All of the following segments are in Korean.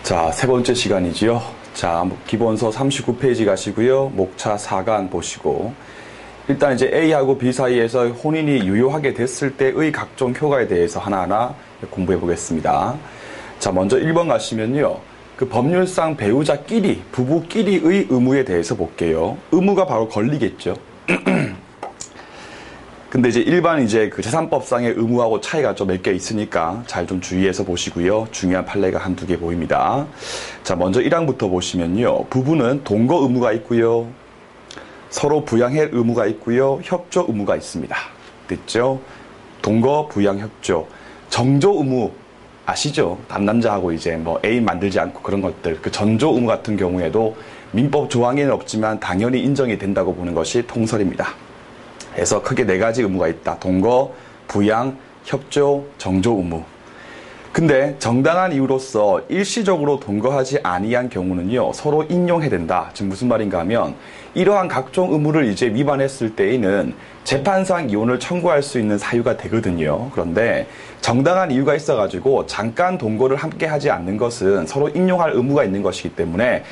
자, 세 번째 시간이지요. 자, 기본서 39페이지 가시고요. 목차 4간 보시고, 일단 이제 A하고 B 사이에서 혼인이 유효하게 됐을 때의 각종 효과에 대해서 하나하나 공부해 보겠습니다. 자, 먼저 1번 가시면요. 그 법률상 배우자끼리, 부부끼리의 의무에 대해서 볼게요. 의무가 바로 권리겠죠. 근데 이제 일반 이제 그 재산법상의 의무하고 차이가 좀 몇 개 있으니까 잘 좀 주의해서 보시고요. 중요한 판례가 한두 개 보입니다. 자, 먼저 1항부터 보시면요. 부부는 동거 의무가 있고요. 서로 부양할 의무가 있고요. 협조 의무가 있습니다. 됐죠? 동거, 부양, 협조. 정조 의무 아시죠? 남자하고 이제 뭐 애인 만들지 않고 그런 것들. 그 전조 의무 같은 경우에도 민법 조항에는 없지만 당연히 인정이 된다고 보는 것이 통설입니다. 그래서 크게 네 가지 의무가 있다. 동거, 부양, 협조, 정조 의무. 근데 정당한 이유로서 일시적으로 동거하지 아니한 경우는요, 서로 인용해야 된다. 지금 무슨 말인가 하면, 이러한 각종 의무를 이제 위반했을 때에는 재판상 이혼을 청구할 수 있는 사유가 되거든요. 그런데 정당한 이유가 있어가지고 잠깐 동거를 함께 하지 않는 것은 서로 인용할 의무가 있는 것이기 때문에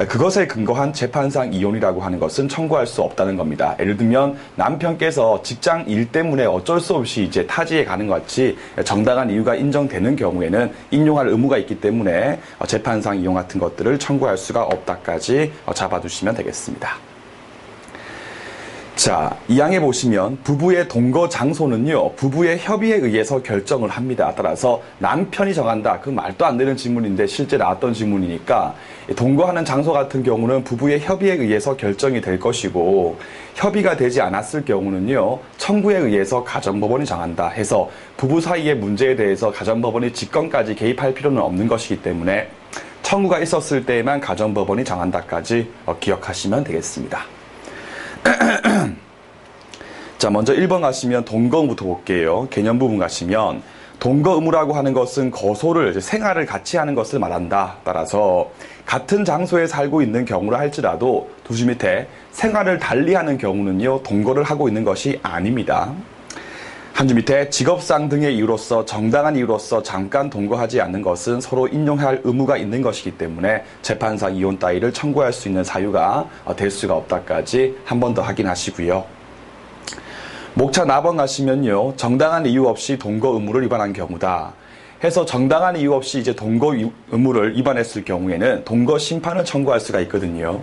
그것에 근거한 재판상 이혼이라고 하는 것은 청구할 수 없다는 겁니다. 예를 들면 남편께서 직장 일 때문에 어쩔 수 없이 이제 타지에 가는 것 같이 정당한 이유가 인정되는 경우에는 인용할 의무가 있기 때문에 재판상 이혼 같은 것들을 청구할 수가 없다까지 잡아두시면 되겠습니다. 자, 2항에 보시면 부부의 동거 장소는요, 부부의 협의에 의해서 결정을 합니다. 따라서 남편이 정한다. 그 말도 안 되는 질문인데 실제 나왔던 질문이니까 동거하는 장소 같은 경우는 부부의 협의에 의해서 결정이 될 것이고 협의가 되지 않았을 경우는요, 청구에 의해서 가정법원이 정한다 해서 부부 사이의 문제에 대해서 가정법원이 직권까지 개입할 필요는 없는 것이기 때문에 청구가 있었을 때에만 가정법원이 정한다까지 기억하시면 되겠습니다. 자, 먼저 1번 가시면 동거 의무부터 볼게요. 개념 부분 가시면 동거 의무라고 하는 것은 거소를, 생활을 같이 하는 것을 말한다. 따라서 같은 장소에 살고 있는 경우라 할지라도 두 줄 밑에 생활을 달리하는 경우는요, 동거를 하고 있는 것이 아닙니다. 한 줄 밑에 직업상 등의 이유로서 정당한 이유로서 잠깐 동거하지 않는 것은 서로 인용할 의무가 있는 것이기 때문에 재판상 이혼 따위를 청구할 수 있는 사유가 될 수가 없다까지 한 번 더 확인하시고요. 목차 4번 가시면요, 정당한 이유 없이 동거 의무를 위반한 경우다 해서 정당한 이유 없이 이제 동거 의무를 위반했을 경우에는 동거 심판을 청구할 수가 있거든요.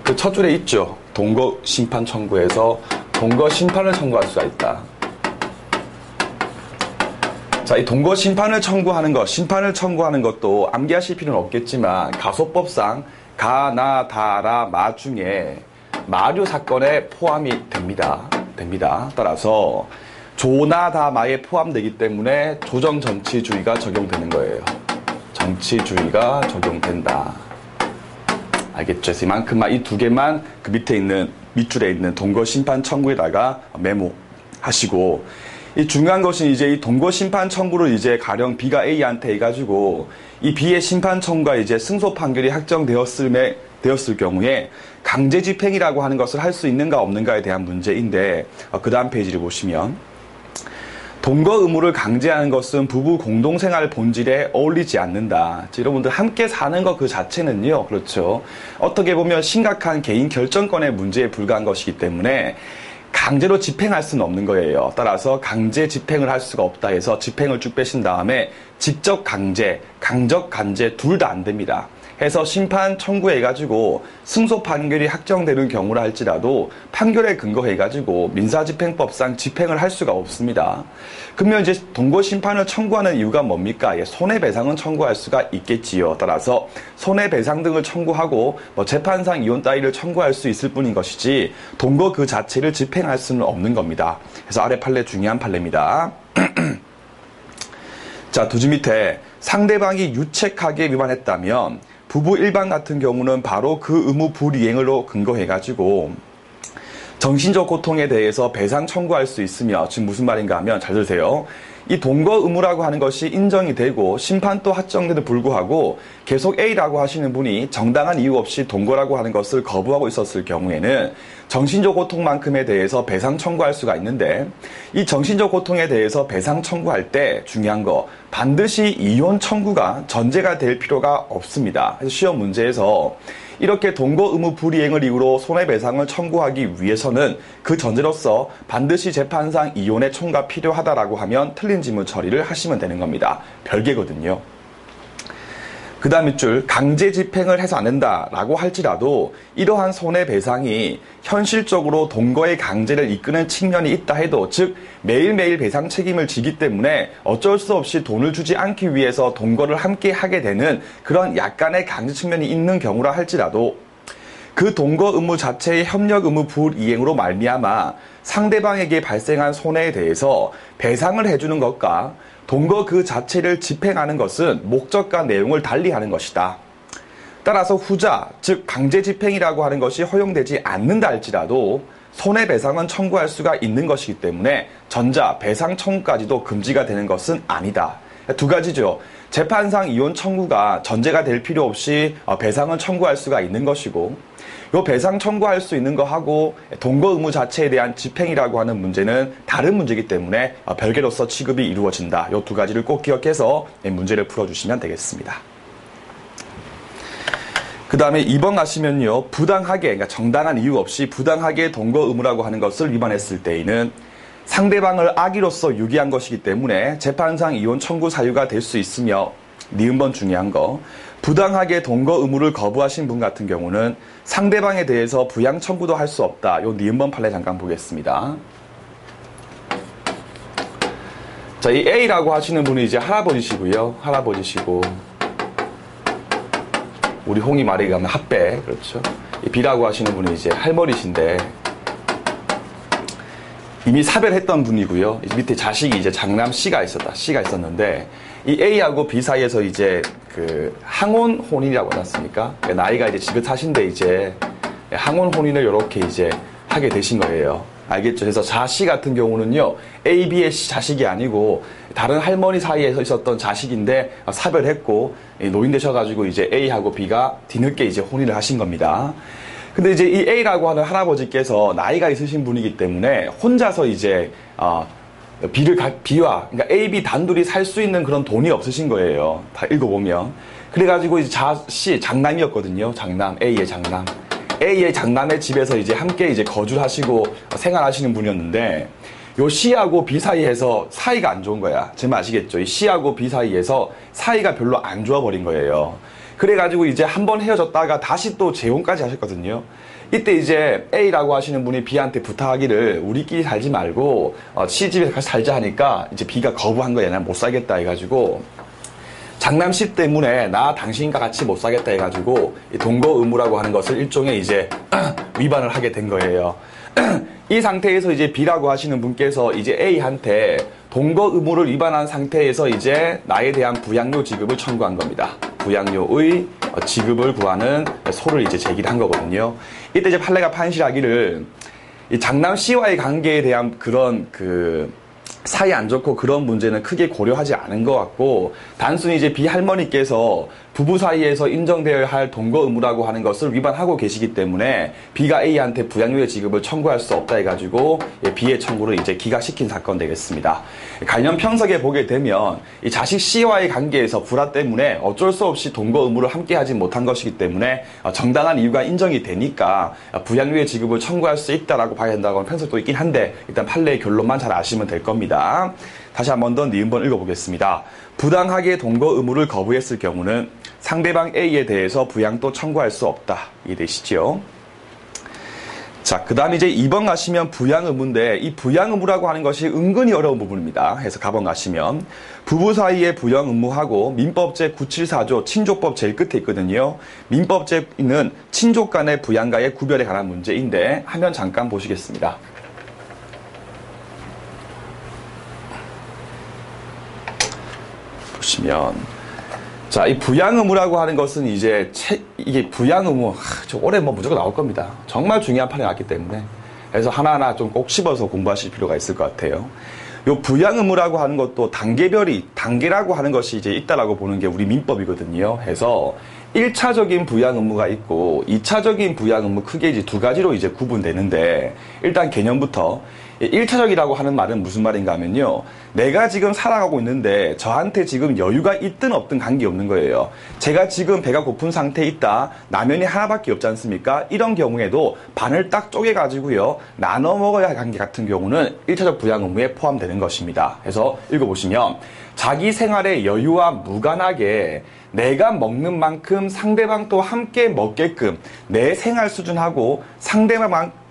그 첫 줄에 있죠. 동거 심판 청구에서 동거 심판을 청구할 수가 있다. 자, 이 동거 심판을 청구하는 것, 심판을 청구하는 것도 암기하실 필요는 없겠지만 가소법상 가, 나, 다, 라, 마 중에 마류 사건에 포함이 됩니다. 따라서 조나 다 마에 포함되기 때문에 조정정치주의가 적용되는 거예요. 정치주의가 적용된다. 알겠죠? 그래서 이만큼만, 이 두 개만 그 밑에 있는, 밑줄에 있는 동거 심판 청구에다가 메모하시고, 이 중요한 것은 이제 이 동거 심판 청구를 이제 가령 B가 A한테 해가지고, 이 B의 심판 청구가 이제 승소 판결이 확정되었을 경우에 강제 집행이라고 하는 것을 할 수 있는가 없는가에 대한 문제인데, 그 다음 페이지를 보시면, 동거 의무를 강제하는 것은 부부 공동생활 본질에 어울리지 않는다. 여러분들 함께 사는 것 그 자체는요, 그렇죠. 어떻게 보면 심각한 개인 결정권의 문제에 불과한 것이기 때문에 강제로 집행할 수는 없는 거예요. 따라서 강제 집행을 할 수가 없다 해서 집행을 쭉 빼신 다음에 직접 강제, 강적 강제 둘 다 안 됩니다. 해서 심판 청구해가지고 승소 판결이 확정되는 경우라 할지라도 판결에 근거해가지고 민사집행법상 집행을 할 수가 없습니다. 그러면 이제 동거 심판을 청구하는 이유가 뭡니까? 손해배상은 청구할 수가 있겠지요. 따라서 손해배상 등을 청구하고 재판상 이혼 따위를 청구할 수 있을 뿐인 것이지 동거 그 자체를 집행할 수는 없는 겁니다. 그래서 아래 판례 중요한 판례입니다. 자, 두 줄 밑에 상대방이 유책하게 위반했다면 부부 일반 같은 경우는 바로 그 의무 불이행으로 근거해가지고 정신적 고통에 대해서 배상 청구할 수 있으며, 지금 무슨 말인가 하면 잘 들으세요. 이 동거 의무라고 하는 것이 인정이 되고 심판도 확정돼도 불구하고 계속 A라고 하시는 분이 정당한 이유 없이 동거라고 하는 것을 거부하고 있었을 경우에는 정신적 고통만큼에 대해서 배상 청구할 수가 있는데, 이 정신적 고통에 대해서 배상 청구할 때 중요한 거, 반드시 이혼 청구가 전제가 될 필요가 없습니다. 그래서 시험 문제에서 이렇게 동거 의무 불이행을 이유로 손해배상을 청구하기 위해서는 그 전제로서 반드시 재판상 이혼의 청구가 필요하다라고 하면 틀린 지문 처리를 하시면 되는 겁니다. 별개거든요. 그 다음 줄, 강제 집행을 해서 안 된다라고 할지라도 이러한 손해배상이 현실적으로 동거의 강제를 이끄는 측면이 있다 해도, 즉 매일매일 배상 책임을 지기 때문에 어쩔 수 없이 돈을 주지 않기 위해서 동거를 함께 하게 되는 그런 약간의 강제 측면이 있는 경우라 할지라도 그 동거 의무 자체의 협력 의무 불이행으로 말미암아 상대방에게 발생한 손해에 대해서 배상을 해주는 것과 동거 그 자체를 집행하는 것은 목적과 내용을 달리하는 것이다. 따라서 후자, 즉 강제 집행이라고 하는 것이 허용되지 않는다 할지라도 손해배상은 청구할 수가 있는 것이기 때문에 전자, 배상 청구까지도 금지가 되는 것은 아니다. 두 가지죠. 재판상 이혼 청구가 전제가 될 필요 없이 배상은 청구할 수가 있는 것이고, 요 배상 청구할 수 있는 거하고 동거 의무 자체에 대한 집행이라고 하는 문제는 다른 문제이기 때문에 별개로서 취급이 이루어진다. 요 두 가지를 꼭 기억해서 문제를 풀어주시면 되겠습니다. 그 다음에 2번 가시면요, 부당하게, 그러니까 정당한 이유 없이 부당하게 동거 의무라고 하는 것을 위반했을 때에는 상대방을 악의로서 유기한 것이기 때문에 재판상 이혼 청구 사유가 될 수 있으며, 니은번 중요한 거, 부당하게 동거 의무를 거부하신 분 같은 경우는 상대방에 대해서 부양 청구도 할 수 없다. 요 니은번 판례 잠깐 보겠습니다. 자, 이 A라고 하시는 분이 이제 할아버지시고요. 할아버지시고, 우리 홍이 말이 가면 핫배, 그렇죠. 이 B라고 하시는 분이 이제 할머니신데, 이미 사별했던 분이고요. 밑에 자식이 이제 장남 C가 있었는데, 이 A하고 B 사이에서 이제 그 항혼 혼인이라고 하지 않습니까? 나이가 이제 지긋하신데 이제 항혼 혼인을 이렇게 이제 하게 되신 거예요. 알겠죠? 그래서 자씨 같은 경우는요, A, B의 자식이 아니고 다른 할머니 사이에서 있었던 자식인데 사별했고 노인 되셔가지고 이제 A하고 B가 뒤늦게 이제 혼인을 하신 겁니다. 근데 이제 이 A라고 하는 할아버지께서 나이가 있으신 분이기 때문에 혼자서 이제 B와, 그러니까 A, B 단둘이 살 수 있는 그런 돈이 없으신 거예요. 다 읽어보면. 그래가지고 이제 장남이었거든요. 장남, A의 장남. A의 장남의 집에서 이제 함께 이제 거주하시고 생활하시는 분이었는데, 요 C하고 B 사이에서 사이가 안 좋은 거야. 제 말 아시겠죠? 이 C하고 B 사이에서 사이가 별로 안 좋아버린 거예요. 그래가지고 이제 한번 헤어졌다가 다시 또 재혼까지 하셨거든요. 이때 이제 A라고 하시는 분이 B한테 부탁하기를 우리끼리 살지 말고 C 집에서 같이 살자 하니까 이제 B가 거부한 거야. 난 못 살겠다 해가지고 장남 C 때문에 나 당신과 같이 못 살겠다 해가지고 이 동거 의무라고 하는 것을 일종의 이제 위반을 하게 된 거예요. 이 상태에서 이제 B라고 하시는 분께서 이제 A한테 동거 의무를 위반한 상태에서 이제 나에 대한 부양료 지급을 청구한 겁니다. 부양료의 지급을 구하는 소를 이제 제기를 한 거거든요. 이때 이제 판례가 판시하기를 이 장남 C와의 관계에 대한 그런 사이 안 좋고 그런 문제는 크게 고려하지 않은 것 같고, 단순히 이제 B 할머니께서 부부 사이에서 인정되어야 할 동거 의무라고 하는 것을 위반하고 계시기 때문에 B가 A한테 부양료의 지급을 청구할 수 없다 해가지고 B의 청구를 이제 기각시킨 사건 되겠습니다. 관련 평석에 보게 되면 이 자식 C와의 관계에서 불화 때문에 어쩔 수 없이 동거 의무를 함께 하지 못한 것이기 때문에 정당한 이유가 인정이 되니까 부양료의 지급을 청구할 수 있다라고 봐야 된다고 하는 평석도 있긴 한데, 일단 판례의 결론만 잘 아시면 될 겁니다. 다시 한 번 더 니은번 읽어보겠습니다. 부당하게 동거 의무를 거부했을 경우는 상대방 A에 대해서 부양도 청구할 수 없다. 이해되시죠? 자, 그 다음 이제 2번 가시면 부양 의무인데, 이 부양 의무라고 하는 것이 은근히 어려운 부분입니다. 해서 가번 가시면 부부 사이에 부양 의무하고 민법 제974조 친족법 제일 끝에 있거든요. 민법 제는 친족 간의 부양가의 구별에 관한 문제인데, 화면 잠깐 보시겠습니다. 보시면, 자, 이 부양 의무라고 하는 것은 이제 이게 부양 의무, 저 올해 뭐 무조건 나올 겁니다. 정말 중요한 판이 나왔기 때문에 그래서 하나하나 좀 꼭 씹어서 공부하실 필요가 있을 것 같아요. 요 부양 의무라고 하는 것도 단계라고 하는 것이 이제 있다라고 보는 게 우리 민법이거든요. 해서 1차적인 부양 의무가 있고 2차적인 부양 의무 크게 이제 두 가지로 이제 구분되는데, 일단 개념부터 1차적이라고 하는 말은 무슨 말인가 하면요. 내가 지금 살아가고 있는데 저한테 지금 여유가 있든 없든 관계없는 거예요. 제가 지금 배가 고픈 상태에 있다. 라면이 하나밖에 없지 않습니까? 이런 경우에도 반을 딱 쪼개가지고요. 나눠 먹어야 할 관계 같은 경우는 1차적 부양 의무에 포함되는 것입니다. 그래서 읽어보시면 자기 생활의 여유와 무관하게 내가 먹는 만큼 상대방도 함께 먹게끔 내 생활 수준하고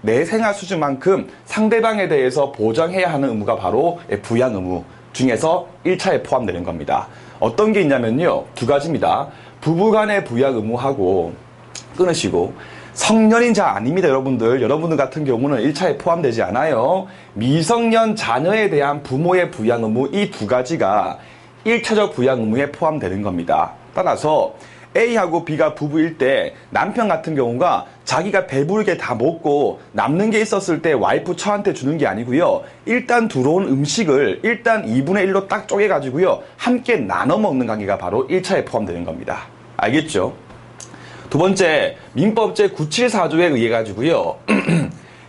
내 생활 수준만큼 상대방에 대해서 보장해야 하는 의무가 바로 부양 의무 중에서 1차에 포함되는 겁니다. 어떤 게 있냐면요. 두 가지입니다. 부부간의 부양 의무하고 끊으시고, 성년인자 아닙니다, 여러분들. 여러분들 같은 경우는 1차에 포함되지 않아요. 미성년 자녀에 대한 부모의 부양 의무, 이 두 가지가 1차적 부양 의무에 포함되는 겁니다. 따라서 A하고 B가 부부일 때 남편 같은 경우가 자기가 배부르게 다 먹고 남는 게 있었을 때 와이프 처한테 주는 게 아니고요. 일단 들어온 음식을 일단 2분의 1로 딱 쪼개가지고요. 함께 나눠 먹는 관계가 바로 1차에 포함되는 겁니다. 알겠죠? 두 번째, 민법 제974조에 의해 가지고요.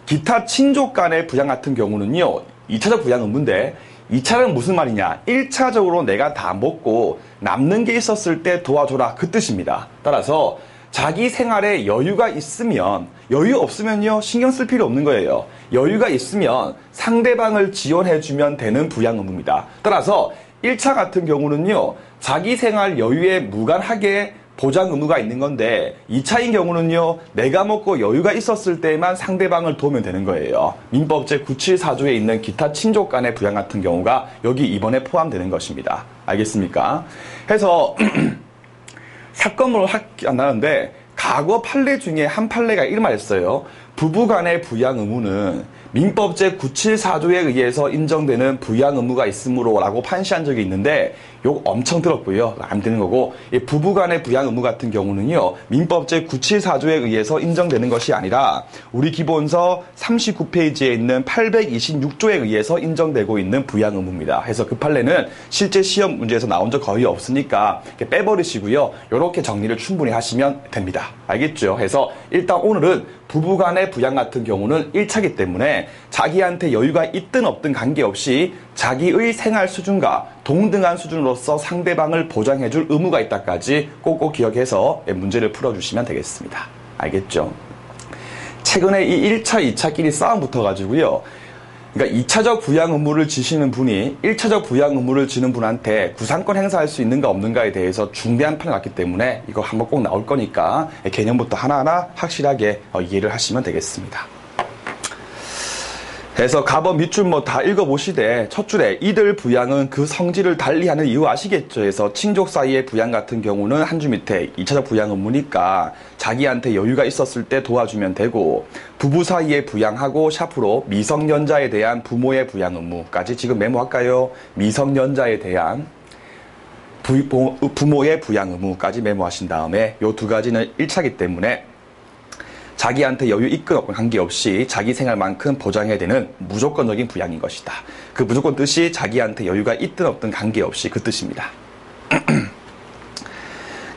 기타 친족 간의 부양 같은 경우는요. 2차적 부양 의무인데, 2차는 무슨 말이냐? 1차적으로 내가 다 먹고 남는 게 있었을 때 도와줘라, 그 뜻입니다. 따라서 자기 생활에 여유가 있으면, 여유 없으면요 신경 쓸 필요 없는 거예요. 여유가 있으면 상대방을 지원해주면 되는 부양 의무입니다. 따라서 1차 같은 경우는요 자기 생활 여유에 무관하게 보장 의무가 있는 건데, 2차인 경우는요 내가 먹고 여유가 있었을 때만 상대방을 도우면 되는 거예요. 민법 제974조에 있는 기타 친족 간의 부양 같은 경우가 여기 이번에 포함되는 것입니다. 알겠습니까? 해서 사건으로 안 나는데 과거 판례 중에 한 판례가 이런 말 했어요. 부부 간의 부양 의무는 민법 제974조에 의해서 인정되는 부양 의무가 있으므로 라고 판시한 적이 있는데, 욕 엄청 들었고요. 안 되는 거고, 이 부부 간의 부양 의무 같은 경우는요 민법 제974조에 의해서 인정되는 것이 아니라 우리 기본서 39페이지에 있는 826조에 의해서 인정되고 있는 부양 의무입니다. 해서 그 판례는 실제 시험 문제에서 나온 적 거의 없으니까 빼버리시고요. 이렇게 정리를 충분히 하시면 됩니다. 알겠죠? 해서 일단 오늘은 부부 간의 부양 같은 경우는 1차이기 때문에 자기한테 여유가 있든 없든 관계없이 자기의 생활 수준과 동등한 수준으로서 상대방을 보장해줄 의무가 있다까지 꼭꼭 기억해서 문제를 풀어주시면 되겠습니다. 알겠죠? 최근에 이 1차, 2차끼리 싸움 붙어가지고요. 그러니까 2차적 부양 의무를 지시는 분이 1차적 부양 의무를 지는 분한테 구상권 행사할 수 있는가 없는가에 대해서 중대한 판을 났기 때문에 이거 한번 꼭 나올 거니까 개념부터 하나하나 확실하게 이해를 하시면 되겠습니다. 그래서 가법 밑줄 뭐 다 읽어보시되 첫 줄에 이들 부양은 그 성질을 달리하는 이유 아시겠죠? 해서 친족 사이의 부양 같은 경우는 한 줄 밑에 2차적 부양 의무니까 자기한테 여유가 있었을 때 도와주면 되고, 부부 사이의 부양하고 샤프로 미성년자에 대한 부모의 부양 의무까지 지금 메모할까요? 미성년자에 대한 부모의 부양 의무까지 메모하신 다음에 요 두 가지는 1차이기 때문에 자기한테 여유 있건 없건 관계없이 자기 생활만큼 보장해야 되는 무조건적인 부양인 것이다. 그 무조건 뜻이 자기한테 여유가 있든 없든 관계없이 그 뜻입니다.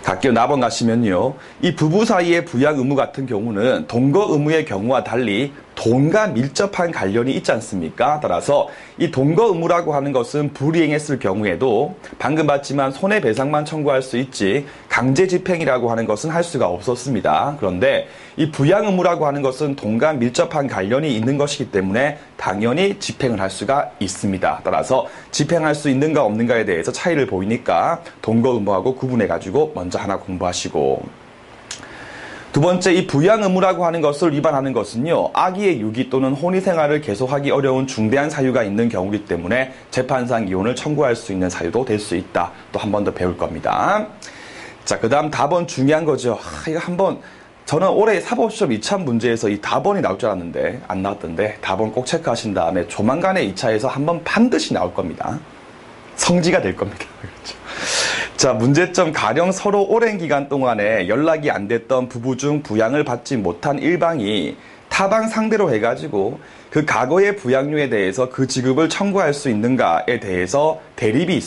갈게요. 4번 가시면요. 이 부부 사이의 부양 의무 같은 경우는 동거 의무의 경우와 달리 돈과 밀접한 관련이 있지 않습니까? 따라서 이 동거 의무라고 하는 것은 불이행했을 경우에도 방금 봤지만 손해배상만 청구할 수 있지 강제 집행이라고 하는 것은 할 수가 없었습니다. 그런데 이 부양 의무라고 하는 것은 돈과 밀접한 관련이 있는 것이기 때문에 당연히 집행을 할 수가 있습니다. 따라서 집행할 수 있는가 없는가에 대해서 차이를 보이니까 동거 의무하고 구분해가지고 먼저 하나 공부하시고, 두 번째, 이 부양 의무라고 하는 것을 위반하는 것은요, 아기의 유기 또는 혼위 생활을 계속하기 어려운 중대한 사유가 있는 경우이기 때문에 재판상 이혼을 청구할 수 있는 사유도 될 수 있다. 또 한 번 더 배울 겁니다. 자, 그 다음 답은 중요한 거죠. 이거 한번, 저는 올해 사법시험 2차 문제에서 이 답원이 나올 줄 알았는데 안 나왔던데, 답원 꼭 체크하신 다음에 조만간에 2차에서 한번 반드시 나올 겁니다. 성지가 될 겁니다. 그렇죠. 자, 문제점 가령 서로 오랜 기간 동안에 연락이 안 됐던 부부 중 부양을 받지 못한 일방이 타방 상대로 해가지고 그 과거의 부양료에 대해서 그 지급을 청구할 수 있는가에 대해서 대립이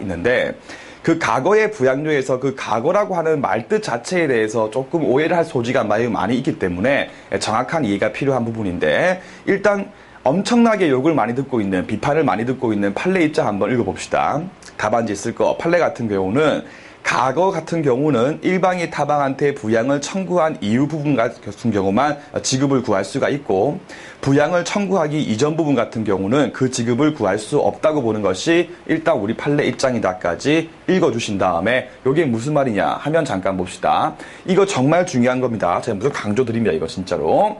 있는데 그 과거의 부양료에서 그 과거라고 하는 말뜻 자체에 대해서 조금 오해를 할 소지가 많이 있기 때문에 정확한 이해가 필요한 부분인데, 일단 엄청나게 욕을 많이 듣고 있는, 비판을 많이 듣고 있는 판례 입장 한번 읽어봅시다. 답안지 쓸 거. 판례 같은 경우는, 과거 같은 경우는 일방이 타방한테 부양을 청구한 이후 부분 같은 경우만 지급을 구할 수가 있고, 부양을 청구하기 이전 부분 같은 경우는 그 지급을 구할 수 없다고 보는 것이 일단 우리 판례 입장이다까지 읽어주신 다음에, 이게 무슨 말이냐 하면 잠깐 봅시다. 이거 정말 중요한 겁니다. 제가 무슨 강조드립니다, 이거 진짜로.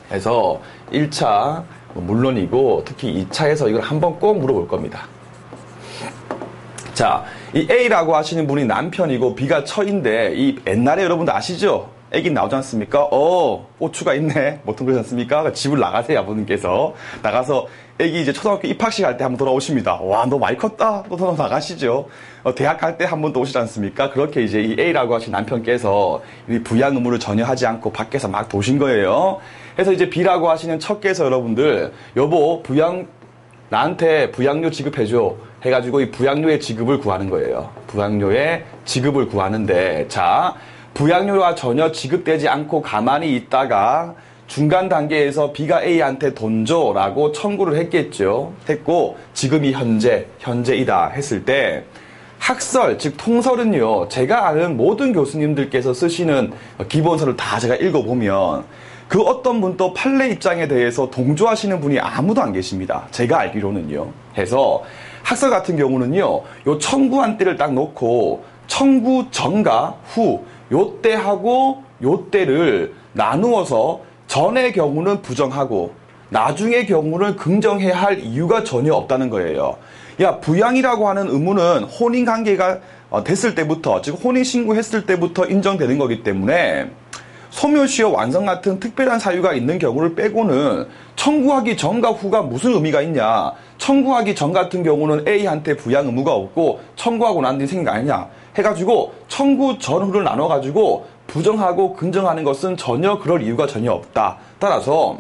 그래서 1차 물론이고 특히 2차에서 이걸 한번 꼭 물어볼 겁니다. 자, 이 A라고 하시는 분이 남편이고 B가 처인데, 이 옛날에 여러분들 아시죠? 애기 나오지 않습니까? 고추가 있네. 보통 그러지 않습니까? 집을 나가세요, 아버님께서. 나가서 애기 이제 초등학교 입학식 할 때 한번 돌아오십니다. 와, 너 많이 컸다. 또 나가시죠. 대학 갈 때 한 번 또 오시지 않습니까? 그렇게 이제 이 A라고 하신 남편께서 이 부양 의무를 전혀 하지 않고 밖에서 막 도신 거예요. 그래서 이제 B라고 하시는 척께서 여러분들, 여보, 나한테 부양료 지급해줘. 해가지고 이 부양료의 지급을 구하는 거예요. 부양료의 지급을 구하는데, 자, 부양료가 전혀 지급되지 않고 가만히 있다가 중간 단계에서 B가 A한테 돈 줘라고 청구를 했겠죠. 했고, 지금이 현재이다 했을 때, 학설, 즉 통설은요, 제가 아는 모든 교수님들께서 쓰시는 기본서를 다 제가 읽어보면 그 어떤 분도 판례 입장에 대해서 동조하시는 분이 아무도 안 계십니다. 제가 알기로는요. 해서 학설 같은 경우는요, 요 청구한 때를 딱 놓고 청구 전과 후, 요 때하고 요 때를 나누어서 전의 경우는 부정하고 나중의 경우는 긍정해야 할 이유가 전혀 없다는 거예요. 야, 부양이라고 하는 의무는 혼인관계가 됐을 때부터, 즉 혼인신고했을 때부터 인정되는 거기 때문에 소멸시효 완성 같은 특별한 사유가 있는 경우를 빼고는 청구하기 전과 후가 무슨 의미가 있냐. 청구하기 전 같은 경우는 A한테 부양 의무가 없고 청구하고 난 뒤에 생긴 거 아니냐 해가지고 청구 전 후를 나눠가지고 부정하고 긍정하는 것은 전혀 그럴 이유가 전혀 없다. 따라서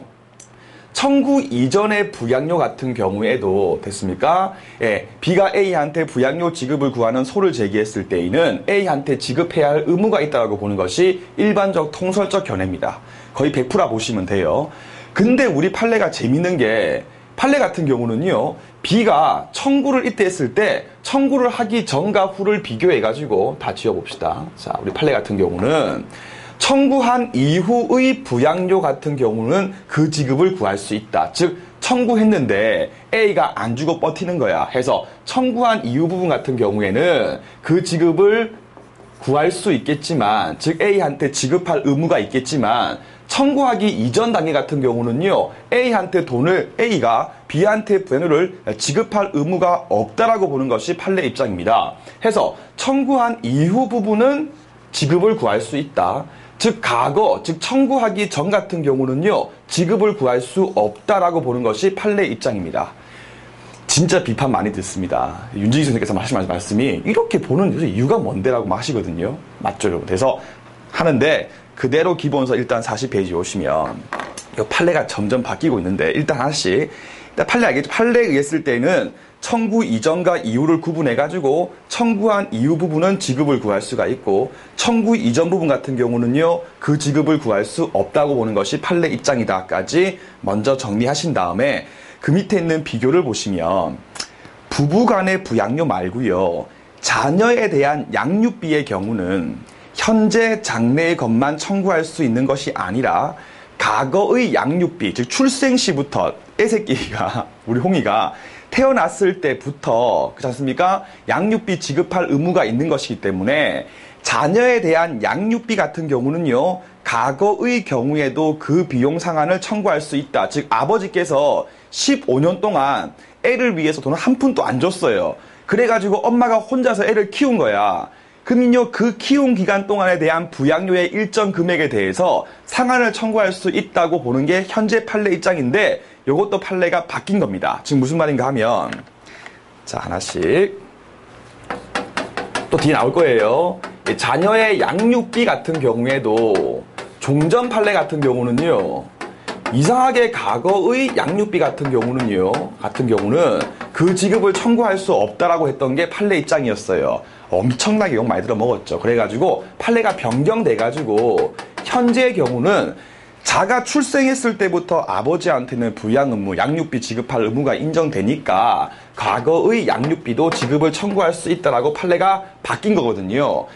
청구 이전의 부양료 같은 경우에도 됐습니까? 예, B가 A한테 부양료 지급을 구하는 소를 제기했을 때에는 A한테 지급해야 할 의무가 있다고 보는 것이 일반적 통설적 견해입니다. 거의 100% 보시면 돼요. 근데 우리 판례가 재밌는 게, 판례 같은 경우는요, B가 청구를 이때 했을 때 청구를 하기 전과 후를 비교해가지고 다 지어봅시다. 자, 우리 판례 같은 경우는 청구한 이후의 부양료 같은 경우는 그 지급을 구할 수 있다. 즉 청구했는데 A가 안 주고 버티는 거야. 해서 청구한 이후 부분 같은 경우에는 그 지급을 구할 수 있겠지만, 즉 A한테 지급할 의무가 있겠지만, 청구하기 이전 단계 같은 경우는요, A한테 돈을 A가 B한테 부양료를 지급할 의무가 없다라고 보는 것이 판례 입장입니다. 해서 청구한 이후 부분은 지급을 구할 수 있다. 즉 과거, 즉 청구하기 전 같은 경우는요, 지급을 구할 수 없다라고 보는 것이 판례 입장입니다. 진짜 비판 많이 듣습니다. 윤지기 선생님께서 하신 말씀이 이렇게 보는 이유가 뭔데라고 막 하시거든요. 맞죠, 여러분? 그래서 하는데 그대로 기본서 일단 40페이지 오시면 이 판례가 점점 바뀌고 있는데, 일단 하나씩, 일단 판례 알겠죠? 판례에 의했을 때는 청구 이전과 이후를 구분해가지고 청구한 이후 부분은 지급을 구할 수가 있고, 청구 이전 부분 같은 경우는요, 그 지급을 구할 수 없다고 보는 것이 판례 입장이다까지 먼저 정리하신 다음에 그 밑에 있는 비교를 보시면, 부부간의 부양료 말고요, 자녀에 대한 양육비의 경우는 현재 장래의 것만 청구할 수 있는 것이 아니라 과거의 양육비, 즉 출생 시부터 애새끼가, 우리 홍이가 태어났을 때부터, 그렇지 않습니까? 양육비 지급할 의무가 있는 것이기 때문에 자녀에 대한 양육비 같은 경우는요, 과거의 경우에도 그 비용 상한을 청구할 수 있다. 즉 아버지께서 15년 동안 애를 위해서 돈을 한 푼도 안 줬어요. 그래가지고 엄마가 혼자서 애를 키운 거야. 그러면요, 그 키운 기간 동안에 대한 부양료의 일정 금액에 대해서 상한을 청구할 수 있다고 보는 게 현재 판례 입장인데, 이것도 판례가 바뀐 겁니다. 지금 무슨 말인가 하면, 자, 하나씩 또 뒤에 나올 거예요. 자녀의 양육비 같은 경우에도 종전 판례 같은 경우는요, 이상하게 과거의 양육비 같은 경우는 그 지급을 청구할 수 없다라고 했던 게 판례 입장이었어요. 엄청나게 욕 많이 들어 먹었죠. 그래가지고 판례가 변경돼가지고 현재의 경우는 자가 출생했을 때부터 아버지한테는 부양 의무, 양육비 지급할 의무가 인정되니까 과거의 양육비도 지급을 청구할 수 있다라고 판례가 바뀐 거거든요.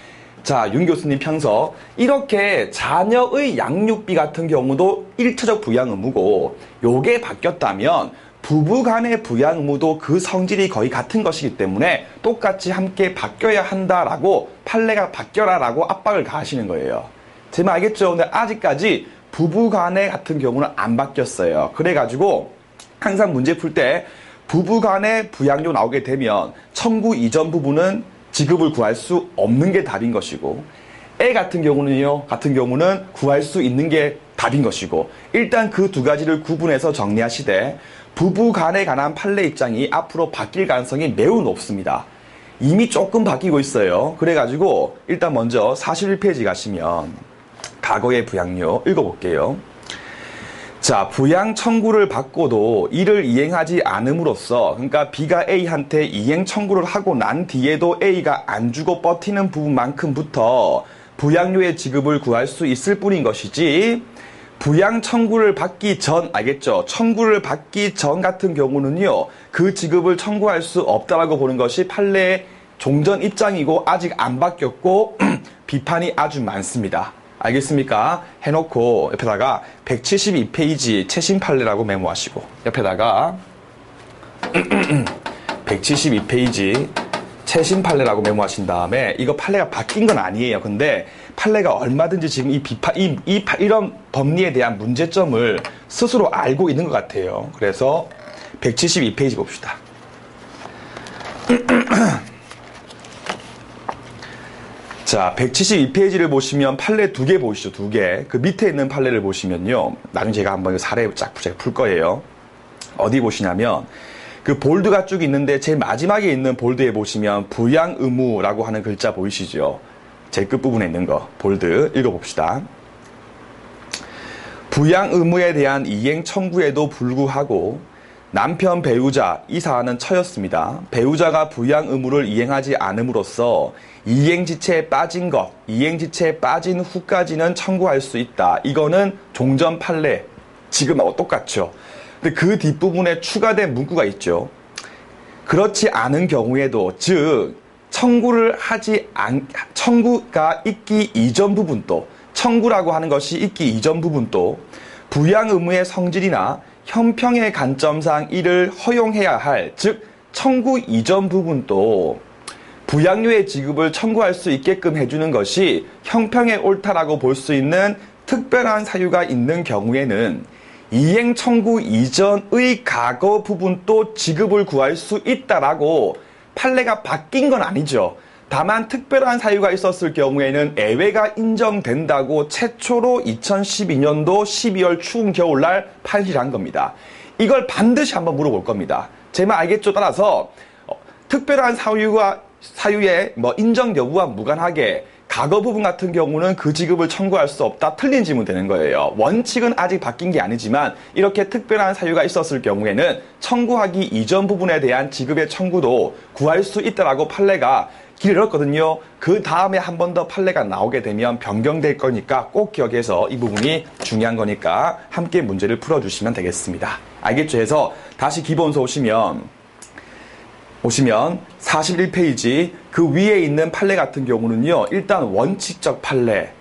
자, 윤 교수님 평서. 이렇게 자녀의 양육비 같은 경우도 일차적 부양 의무고, 요게 바뀌었다면 부부 간의 부양 의무도 그 성질이 거의 같은 것이기 때문에 똑같이 함께 바뀌어야 한다라고 판례가 바뀌어라라고 압박을 가하시는 거예요. 제 말 알겠죠? 근데 아직까지 부부 간의 같은 경우는 안 바뀌었어요. 그래가지고 항상 문제 풀 때 부부 간의 부양료 나오게 되면 청구 이전 부분은 지급을 구할 수 없는 게 답인 것이고, 애 같은 경우는 구할 수 있는 게 답인 것이고, 일단 그 두 가지를 구분해서 정리하시되 부부 간에 관한 판례 입장이 앞으로 바뀔 가능성이 매우 높습니다. 이미 조금 바뀌고 있어요. 그래가지고 일단 먼저 41페이지 가시면 과거의 부양료 읽어볼게요. 자, 부양 청구를 받고도 이를 이행하지 않음으로써, 그러니까 B가 A한테 이행 청구를 하고 난 뒤에도 A가 안 주고 버티는 부분만큼부터 부양료의 지급을 구할 수 있을 뿐인 것이지, 부양 청구를 받기 전, 알겠죠? 청구를 받기 전 같은 경우는요, 그 지급을 청구할 수 없다라고 보는 것이 판례의 종전 입장이고 아직 안 바뀌었고 비판이 아주 많습니다. 알겠습니까? 해놓고 옆에다가 172페이지 최신 판례라고 메모하시고, 옆에다가 172페이지 최신 판례라고 메모하신 다음에, 이거 판례가 바뀐 건 아니에요. 근데 판례가 얼마든지 지금 이런 법리에 대한 문제점을 스스로 알고 있는 것 같아요. 그래서 172페이지 봅시다. 자, 172페이지를 보시면 판례 두 개 보이시죠? 두 개. 그 밑에 있는 판례를 보시면요, 나중에 제가 한번 사례 쫙 풀 거예요. 어디 보시냐면 그 볼드가 쭉 있는데 제일 마지막에 있는 볼드에 보시면 부양 의무라고 하는 글자 보이시죠? 제일 끝부분에 있는 거 볼드 읽어봅시다. 부양 의무에 대한 이행 청구에도 불구하고 남편 배우자, 이 사안은 처였습니다. 배우자가 부양 의무를 이행하지 않음으로써 이행지체에 빠진 것, 이행지체에 빠진 후까지는 청구할 수 있다. 이거는 종전 판례, 지금하고 똑같죠. 근데 그 뒷부분에 추가된 문구가 있죠. 그렇지 않은 경우에도, 즉 청구가 있기 이전 부분도, 청구라고 하는 것이 있기 이전 부분도 부양 의무의 성질이나 형평의 관점상 이를 허용해야 할, 즉 청구 이전 부분도 부양료의 지급을 청구할 수 있게끔 해주는 것이 형평에 옳다라고 볼 수 있는 특별한 사유가 있는 경우에는 이행 청구 이전의 과거 부분도 지급을 구할 수 있다라고 판례가 바뀐 건 아니죠. 다만 특별한 사유가 있었을 경우에는 예외가 인정된다고 최초로 2012년도 12월 추운 겨울날 판시한 겁니다. 이걸 반드시 한번 물어볼 겁니다. 제 말 알겠죠? 따라서 특별한 사유의 인정 여부와 무관하게 과거 부분 같은 경우는 그 지급을 청구할 수 없다. 틀린 질문 되는 거예요. 원칙은 아직 바뀐 게 아니지만 이렇게 특별한 사유가 있었을 경우에는 청구하기 이전 부분에 대한 지급의 청구도 구할 수 있다라고 판례가 길을 열었거든요. 그 다음에 한 번 더 판례가 나오게 되면 변경될 거니까 꼭 기억해서 이 부분이 중요한 거니까 함께 문제를 풀어주시면 되겠습니다. 알겠죠? 해서 다시 기본서 오시면 41페이지 그 위에 있는 판례 같은 경우는요, 일단 원칙적 판례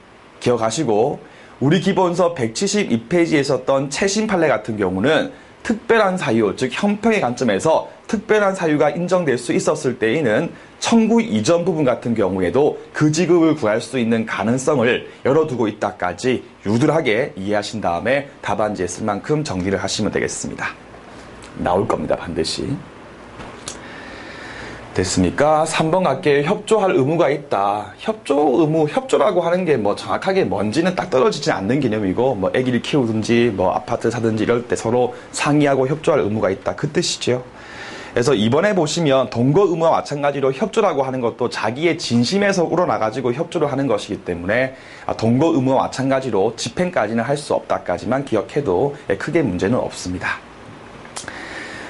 기억하시고, 우리 기본서 172페이지에 있었던 최신 판례 같은 경우는 특별한 사유, 즉 형평의 관점에서 특별한 사유가 인정될 수 있었을 때에는 청구 이전 부분 같은 경우에도 그 지급을 구할 수 있는 가능성을 열어두고 있다까지 유들하게 이해하신 다음에 답안지에 쓸 만큼 정리를 하시면 되겠습니다. 나올 겁니다, 반드시. 됐습니까? 3번 갈게요. 협조할 의무가 있다. 협조 의무, 협조라고 하는 게 정확하게 뭔지는 딱 떨어지지 않는 개념이고, 아기를 키우든지, 아파트 사든지 이럴 때 서로 상의하고 협조할 의무가 있다. 그 뜻이죠. 그래서 이번에 보시면 동거 의무와 마찬가지로 협조라고 하는 것도 자기의 진심에서 우러나가지고 협조를 하는 것이기 때문에 동거 의무와 마찬가지로 집행까지는 할 수 없다까지만 기억해도 크게 문제는 없습니다.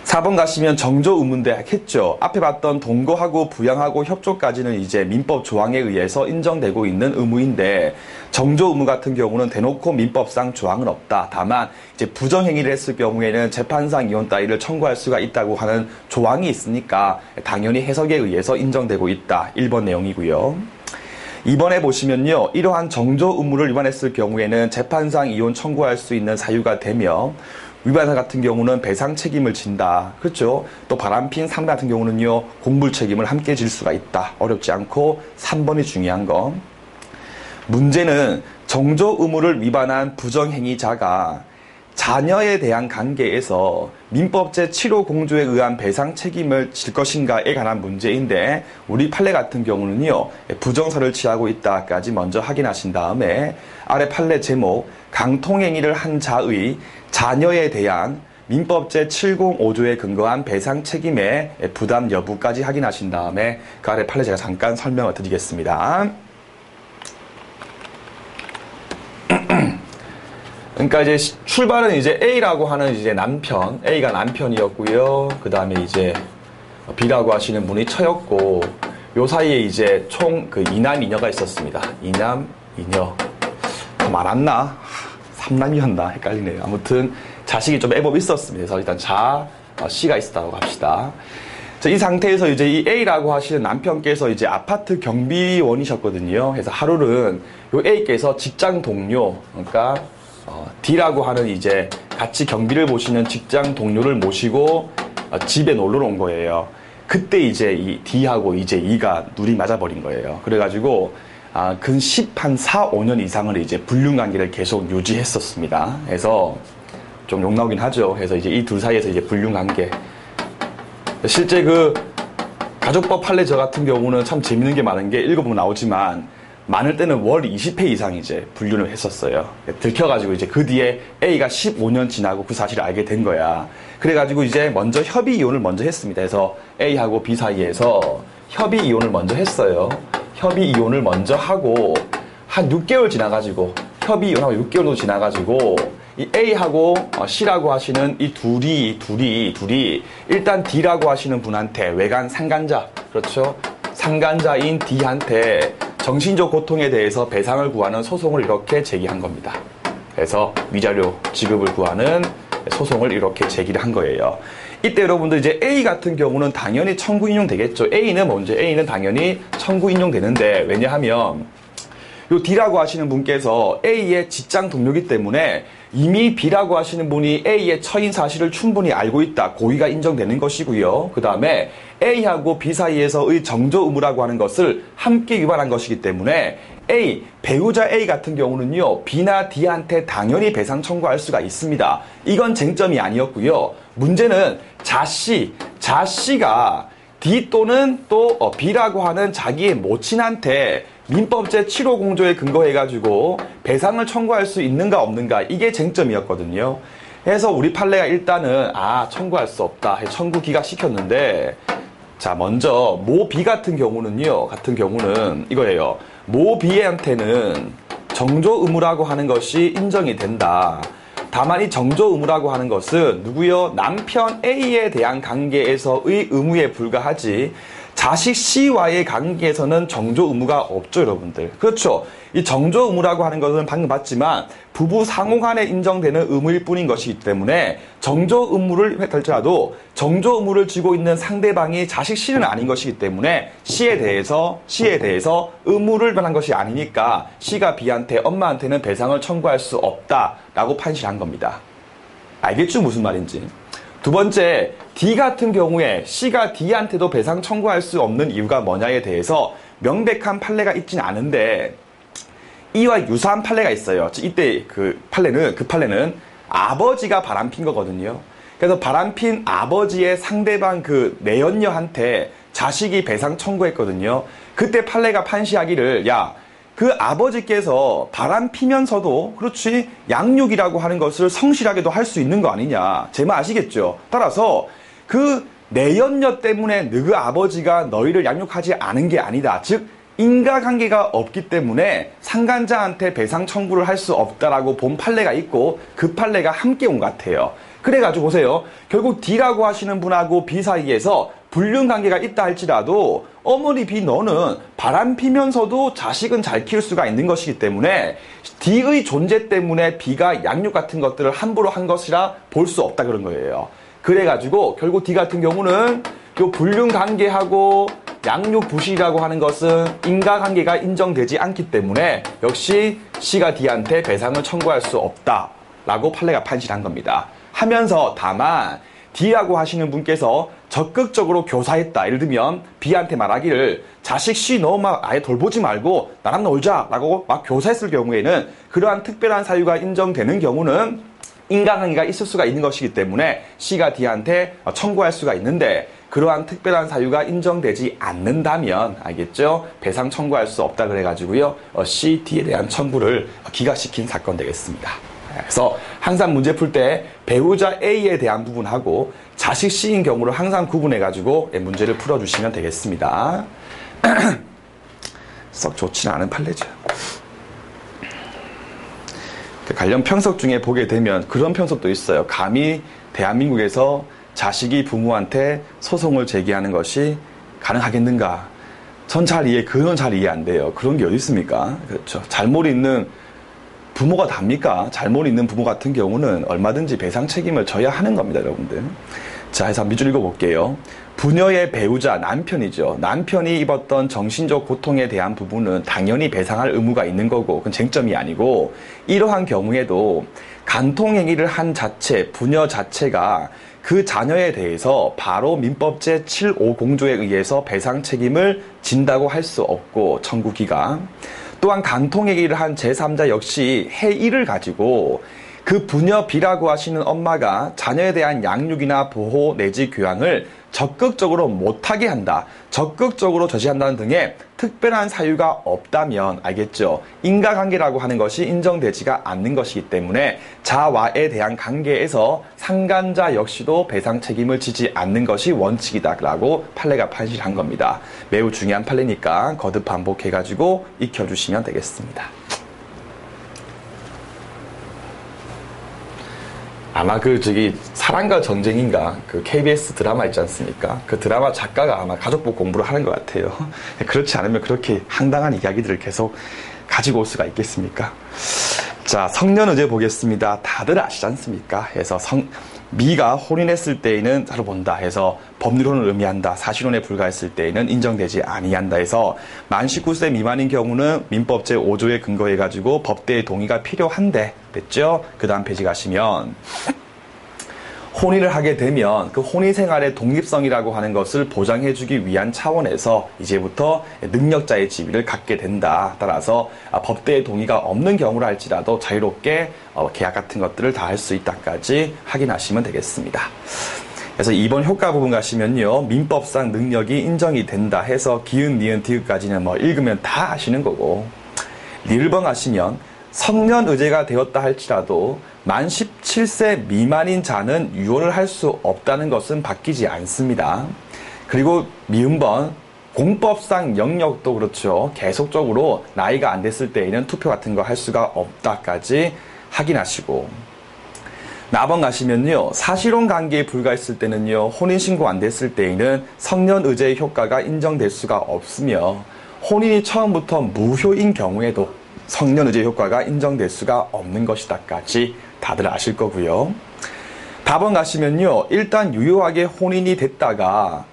4번 가시면 정조 의무인데 했죠. 앞에 봤던 동거하고 부양하고 협조까지는 이제 민법 조항에 의해서 인정되고 있는 의무인데 정조 의무 같은 경우는 대놓고 민법상 조항은 없다. 다만 이제 부정행위를 했을 경우에는 재판상 이혼 따위를 청구할 수가 있다고 하는 조항이 있으니까 당연히 해석에 의해서 인정되고 있다. 1번 내용이고요. 2번에 보시면요. 이러한 정조 의무를 위반했을 경우에는 재판상 이혼 청구할 수 있는 사유가 되며 위반사 같은 경우는 배상 책임을 진다. 그렇죠? 또 바람핀 상대 같은 경우는요. 공불 책임을 함께 질 수가 있다. 어렵지 않고 3번이 중요한 거. 문제는 정조 의무를 위반한 부정행위자가 자녀에 대한 관계에서 민법 제7호 공조에 의한 배상 책임을 질 것인가에 관한 문제인데 우리 판례 같은 경우는요. 부정사를 취하고 있다까지 먼저 확인하신 다음에 아래 판례 제목 강통행위를 한 자의 자녀에 대한 민법 제705조에 근거한 배상 책임의 부담 여부까지 확인하신 다음에 그 아래 판례 제가 잠깐 설명을 드리겠습니다. 그러니까 이제 출발은 이제 A라고 하는 이제 남편, A가 남편이었고요. 그 다음에 이제 B라고 하시는 분이 처였고, 요 사이에 이제 총 그 2남 2녀가 있었습니다. 2남 2녀. 더 많았나? 3남이었나? 헷갈리네요. 아무튼 자식이 좀 애법이 있었습니다. 그래서 일단 C가 있었다고 합시다. 자, 이 상태에서 이제 이 A라고 하시는 남편께서 이제 아파트 경비원이셨거든요. 그래서 하루는 요 A께서 직장 동료, 그러니까 D라고 하는 이제 같이 경비를 보시는 직장 동료를 모시고 집에 놀러 온 거예요. 그때 이제 이 D하고 이제 E가 눈이 맞아버린 거예요. 그래가지고 근 4, 5년 이상을 이제 불륜 관계를 계속 유지했었습니다. 그래서 좀 욕 나오긴 하죠. 그래서 이제 이 둘 사이에서 이제 불륜 관계. 실제 그 가족법 판례 저 같은 경우는 참 재밌는 게 많은 게 읽어보면 나오지만 많을 때는 월 20회 이상 이제 불륜을 했었어요. 들켜가지고 이제 그 뒤에 A가 15년 지나고 그 사실을 알게 된 거야. 그래가지고 이제 먼저 협의 이혼을 먼저 했습니다. 그래서 A하고 B 사이에서 협의 이혼을 먼저 했어요. 협의 이혼을 먼저 하고 한 6개월 지나가지고 협의 이혼하고 6개월 정도 지나가지고 이 A하고 C라고 하시는 이 둘이 일단 D라고 하시는 분한테 외간 상간자, 그렇죠? 상간자인 D한테 정신적 고통에 대해서 배상을 구하는 소송을 이렇게 제기한 겁니다. 그래서 위자료 지급을 구하는 소송을 이렇게 제기를 한 거예요. 이때 여러분들 이제 A 같은 경우는 당연히 청구 인용 되겠죠. A는 당연히 청구 인용 되는데 왜냐하면 요 D라고 하시는 분께서 A의 직장 동료이기 때문에 이미 B라고 하시는 분이 A의 처인 사실을 충분히 알고 있다. 고의가 인정되는 것이고요. 그 다음에 A하고 B 사이에서의 정조 의무라고 하는 것을 함께 위반한 것이기 때문에 배우자 A 같은 경우는요. B나 D한테 당연히 배상 청구할 수가 있습니다. 이건 쟁점이 아니었고요. 문제는 자씨가 D 또는 또 B라고 하는 자기의 모친한테 민법 제7호 공조에 근거해가지고 배상을 청구할 수 있는가 없는가 이게 쟁점이었거든요. 그래서 우리 판례가 일단은 청구할 수 없다. 청구 기각시켰는데 자 먼저 모 B 같은 경우는 이거예요. 모 B한테는 정조 의무라고 하는 것이 인정이 된다. 다만 이 정조 의무라고 하는 것은 누구요? 남편 A에 대한 관계에서의 의무에 불과하지 자식 C와의 관계에서는 정조 의무가 없죠, 여러분들. 그렇죠. 이 정조 의무라고 하는 것은 방금 봤지만 부부 상호 간에 인정되는 의무일 뿐인 것이기 때문에 정조 의무를 할지라도 정조 의무를 쥐고 있는 상대방이 자식 C는 아닌 것이기 때문에 C에 대해서 의무를 변한 것이 아니니까 C가 B한테 엄마한테는 배상을 청구할 수 없다라고 판시한 겁니다. 알겠죠? 무슨 말인지. 두 번째, D 같은 경우에 C가 D한테도 배상 청구할 수 없는 이유가 뭐냐에 대해서 명백한 판례가 있진 않은데 이와 유사한 판례가 있어요. 이때 그 판례는 아버지가 바람핀 거거든요. 그래서 바람핀 아버지의 상대방 그 내연녀한테 자식이 배상 청구했거든요. 그때 판례가 판시하기를 그 아버지께서 바람피면서도 그렇지 양육이라고 하는 것을 성실하게도 할 수 있는 거 아니냐. 제 말 아시겠죠? 따라서 그 내연녀 때문에 너희 아버지가 너희를 양육하지 않은 게 아니다. 즉 인과관계가 없기 때문에 상간자한테 배상 청구를 할 수 없다라고 본 판례가 있고 그 판례가 함께 온 것 같아요. 그래가지고 보세요. 결국 D라고 하시는 분하고 B 사이에서 불륜관계가 있다 할지라도 어머니 B 너는 바람 피면서도 자식은 잘 키울 수가 있는 것이기 때문에 D의 존재 때문에 B가 양육 같은 것들을 함부로 한 것이라 볼 수 없다 그런 거예요. 그래가지고 결국 D 같은 경우는 요 불륜관계하고 양육 부실이라고 하는 것은 인과관계가 인정되지 않기 때문에 역시 C가 D한테 배상을 청구할 수 없다라고 판례가 판시한 겁니다. 하면서 다만 D라고 하시는 분께서 적극적으로 교사했다. 예를 들면 B한테 말하기를 자식 C 너 막 아예 돌보지 말고 나랑 놀자라고 막 교사했을 경우에는 그러한 특별한 사유가 인정되는 경우는 인과관계가 있을 수가 있는 것이기 때문에 C가 D한테 청구할 수가 있는데 그러한 특별한 사유가 인정되지 않는다면 알겠죠? 배상 청구할 수 없다 그래가지고요. C, D에 대한 청구를 기각시킨 사건 되겠습니다. 그래서 항상 문제 풀 때 배우자 A에 대한 부분하고 자식 C인 경우를 항상 구분해가지고 문제를 풀어주시면 되겠습니다. 썩 좋지는 않은 판례죠. 관련 평석 중에 보게 되면 그런 평석도 있어요. 감히 대한민국에서 자식이 부모한테 소송을 제기하는 것이 가능하겠는가? 그건 잘 이해 안 돼요. 그런 게 어디 있습니까? 그렇죠. 잘못 있는 부모가 답니까? 잘못 있는 부모 같은 경우는 얼마든지 배상 책임을 져야 하는 겁니다, 여러분들. 자, 해서 밑줄 읽어볼게요. 부녀의 배우자, 남편이죠. 남편이 입었던 정신적 고통에 대한 부분은 당연히 배상할 의무가 있는 거고, 그건 쟁점이 아니고, 이러한 경우에도 간통행위를 한 자체, 부녀 자체가 그 자녀에 대해서 바로 민법제 750조에 의해서 배상 책임을 진다고 할 수 없고, 청구기가. 또한 간통행위를 한 제3자 역시 해이를 가지고 그 부녀 B라고 하시는 엄마가 자녀에 대한 양육이나 보호 내지 교양을 적극적으로 못하게 한다. 적극적으로 저지한다는 등의 특별한 사유가 없다면 알겠죠. 인과관계라고 하는 것이 인정되지가 않는 것이기 때문에 자와에 대한 관계에서 상간자 역시도 배상 책임을 지지 않는 것이 원칙이다라고 판례가 판시한 겁니다. 매우 중요한 판례니까 거듭 반복해가지고 익혀주시면 되겠습니다. 아마 사랑과 전쟁인가 그 KBS 드라마 있지 않습니까? 그 드라마 작가가 아마 가족복 공부를 하는 것 같아요. 그렇지 않으면 그렇게 황당한 이야기들을 계속 가지고 올 수가 있겠습니까? 자, 성년의제 보겠습니다. 다들 아시지 않습니까? 해서 미가 혼인했을 때에는 서로 본다 해서 법률혼을 의미한다. 사실혼에 불과했을 때에는 인정되지 아니한다 해서 만 19세 미만인 경우는 민법 제5조에 근거해가지고 법대의 동의가 필요한데 됐죠? 그 다음 페이지 가시면 혼인을 하게 되면 그 혼인 생활의 독립성이라고 하는 것을 보장해주기 위한 차원에서 이제부터 능력자의 지위를 갖게 된다. 따라서 법대의 동의가 없는 경우라 할지라도 자유롭게 계약 같은 것들을 다 할 수 있다까지 확인하시면 되겠습니다. 그래서 2번 효과 부분 가시면요. 민법상 능력이 인정이 된다 해서 기은, 니은, 디귿까지는 읽으면 다 아시는 거고 1번 가시면 성년의제가 되었다 할지라도 만 17세 미만인 자는 유언을 할 수 없다는 것은 바뀌지 않습니다. 그리고 미음번 공법상 영역도 그렇죠. 계속적으로 나이가 안 됐을 때에는 투표 같은 거 할 수가 없다까지 확인하시고 나번 가시면요. 사실혼 관계에 불과했을 때는요. 혼인신고 안 됐을 때에는 성년의제의 효과가 인정될 수가 없으며 혼인이 처음부터 무효인 경우에도 성년의제 효과가 인정될 수가 없는 것이다까지 다들 아실 거고요. 다번 가시면요. 일단 유효하게 혼인이 됐다가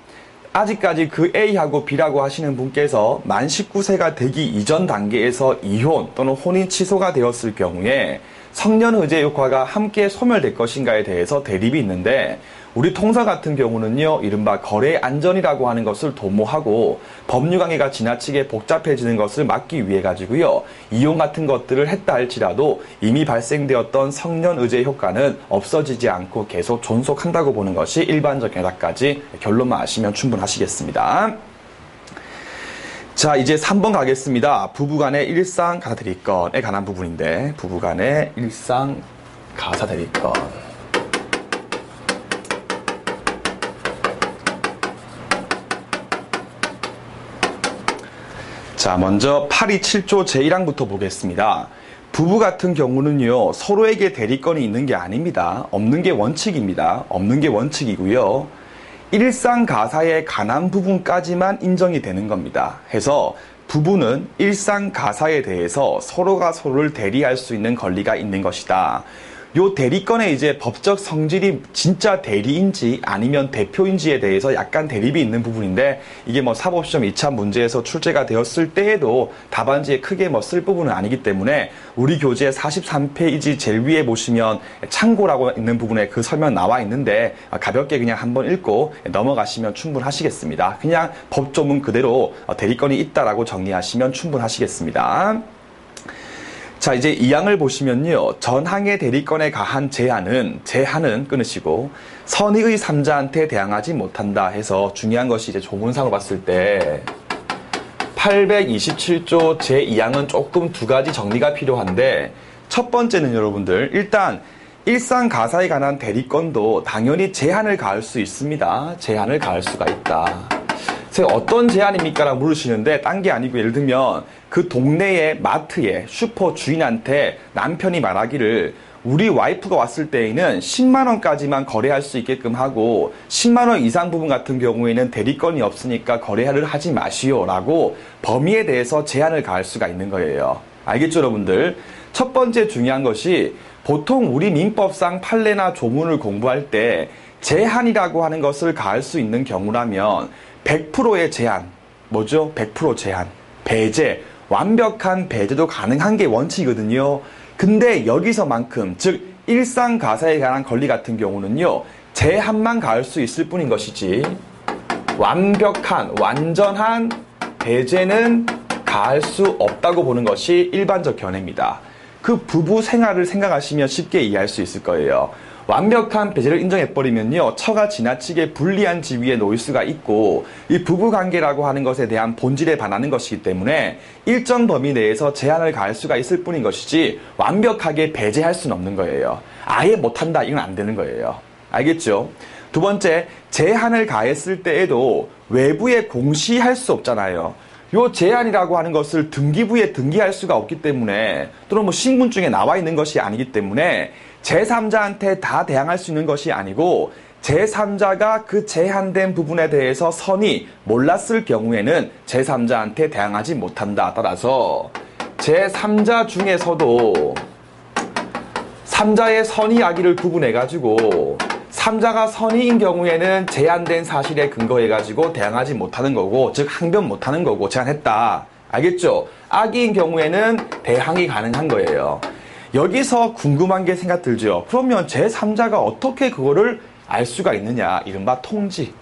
아직까지 그 A하고 B라고 하시는 분께서 만 19세가 되기 이전 단계에서 이혼 또는 혼인 취소가 되었을 경우에 성년의제 효과가 함께 소멸될 것인가에 대해서 대립이 있는데 우리 통사 같은 경우는요. 이른바 거래 안전이라고 하는 것을 도모하고 법률관계가 지나치게 복잡해지는 것을 막기 위해 가지고요. 이혼 같은 것들을 했다 할지라도 이미 발생되었던 성년의제 효과는 없어지지 않고 계속 존속한다고 보는 것이 일반적이다까지 결론만 아시면 충분하시겠습니다. 자, 이제 3번 가겠습니다. 부부간의 일상 가사대리건에 관한 부분인데 부부간의 일상 가사대리건 자, 먼저 827조 제1항부터 보겠습니다. 부부 같은 경우는요, 서로에게 대리권이 있는 게 아닙니다. 없는 게 원칙입니다. 없는 게 원칙이고요. 일상가사에 관한 부분까지만 인정이 되는 겁니다. 해서 부부는 일상가사에 대해서 서로가 서로를 대리할 수 있는 권리가 있는 것이다. 요 대리권의 이제 법적 성질이 진짜 대리인지 아니면 대표인지에 대해서 약간 대립이 있는 부분인데, 이게 뭐 사법시험 2차 문제에서 출제가 되었을 때에도 답안지에 크게 뭐 쓸 부분은 아니기 때문에 우리 교재 43페이지 제일 위에 보시면 참고라고 있는 부분에 그 설명 나와 있는데 가볍게 그냥 한번 읽고 넘어가시면 충분하시겠습니다. 그냥 법조문 그대로 대리권이 있다라고 정리하시면 충분하시겠습니다. 자, 이제 2항을 보시면요. 전항의 대리권에 가한 제한은 끊으시고 선의의 3자한테 대항하지 못한다 해서 중요한 것이 이제 조문상으로 봤을 때 827조 제2항은 조금 두 가지 정리가 필요한데, 첫 번째는 여러분들 일단 일상가사에 관한 대리권도 당연히 제한을 가할 수 있습니다. 제한을 가할 수가 있다. 어떤 제한입니까? 라고 물으시는데 딴 게 아니고, 예를 들면 그 동네의 마트에 슈퍼 주인한테 남편이 말하기를 우리 와이프가 왔을 때에는 10만 원까지만 거래할 수 있게끔 하고 10만 원 이상 부분 같은 경우에는 대리권이 없으니까 거래를 하지 마시오 라고 범위에 대해서 제한을 가할 수가 있는 거예요. 알겠죠, 여러분들? 첫 번째 중요한 것이, 보통 우리 민법상 판례나 조문을 공부할 때 제한이라고 하는 것을 가할 수 있는 경우라면 100%의 제한, 뭐죠? 100% 제한, 배제, 완벽한 배제도 가능한 게 원칙이거든요. 근데 여기서만큼, 즉 일상가사에 관한 권리 같은 경우는요, 제한만 가할 수 있을 뿐인 것이지 완전한 배제는 가할 수 없다고 보는 것이 일반적 견해입니다. 그 부부 생활을 생각하시면 쉽게 이해할 수 있을 거예요. 완벽한 배제를 인정해버리면요, 처가 지나치게 불리한 지위에 놓일 수가 있고, 이 부부관계라고 하는 것에 대한 본질에 반하는 것이기 때문에 일정 범위 내에서 제한을 가할 수가 있을 뿐인 것이지 완벽하게 배제할 수는 없는 거예요. 아예 못한다, 이건 안 되는 거예요. 알겠죠? 두 번째, 제한을 가했을 때에도 외부에 공시할 수 없잖아요. 요 제한이라고 하는 것을 등기부에 등기할 수가 없기 때문에, 또는 뭐 신분증에 나와 있는 것이 아니기 때문에 제3자한테 다 대항할 수 있는 것이 아니고, 제3자가 그 제한된 부분에 대해서 선의 몰랐을 경우에는 제3자한테 대항하지 못한다. 따라서 제3자 중에서도 3자의 선의악의를 구분해가지고 3자가 선의인 경우에는 제한된 사실에 근거해가지고 대항하지 못하는 거고, 즉 항변 못하는 거고, 제한했다. 알겠죠? 악의인 경우에는 대항이 가능한 거예요. 여기서 궁금한 게 생각 들죠. 그러면 제3자가 어떻게 그거를 알 수가 있느냐. 이른바 통지.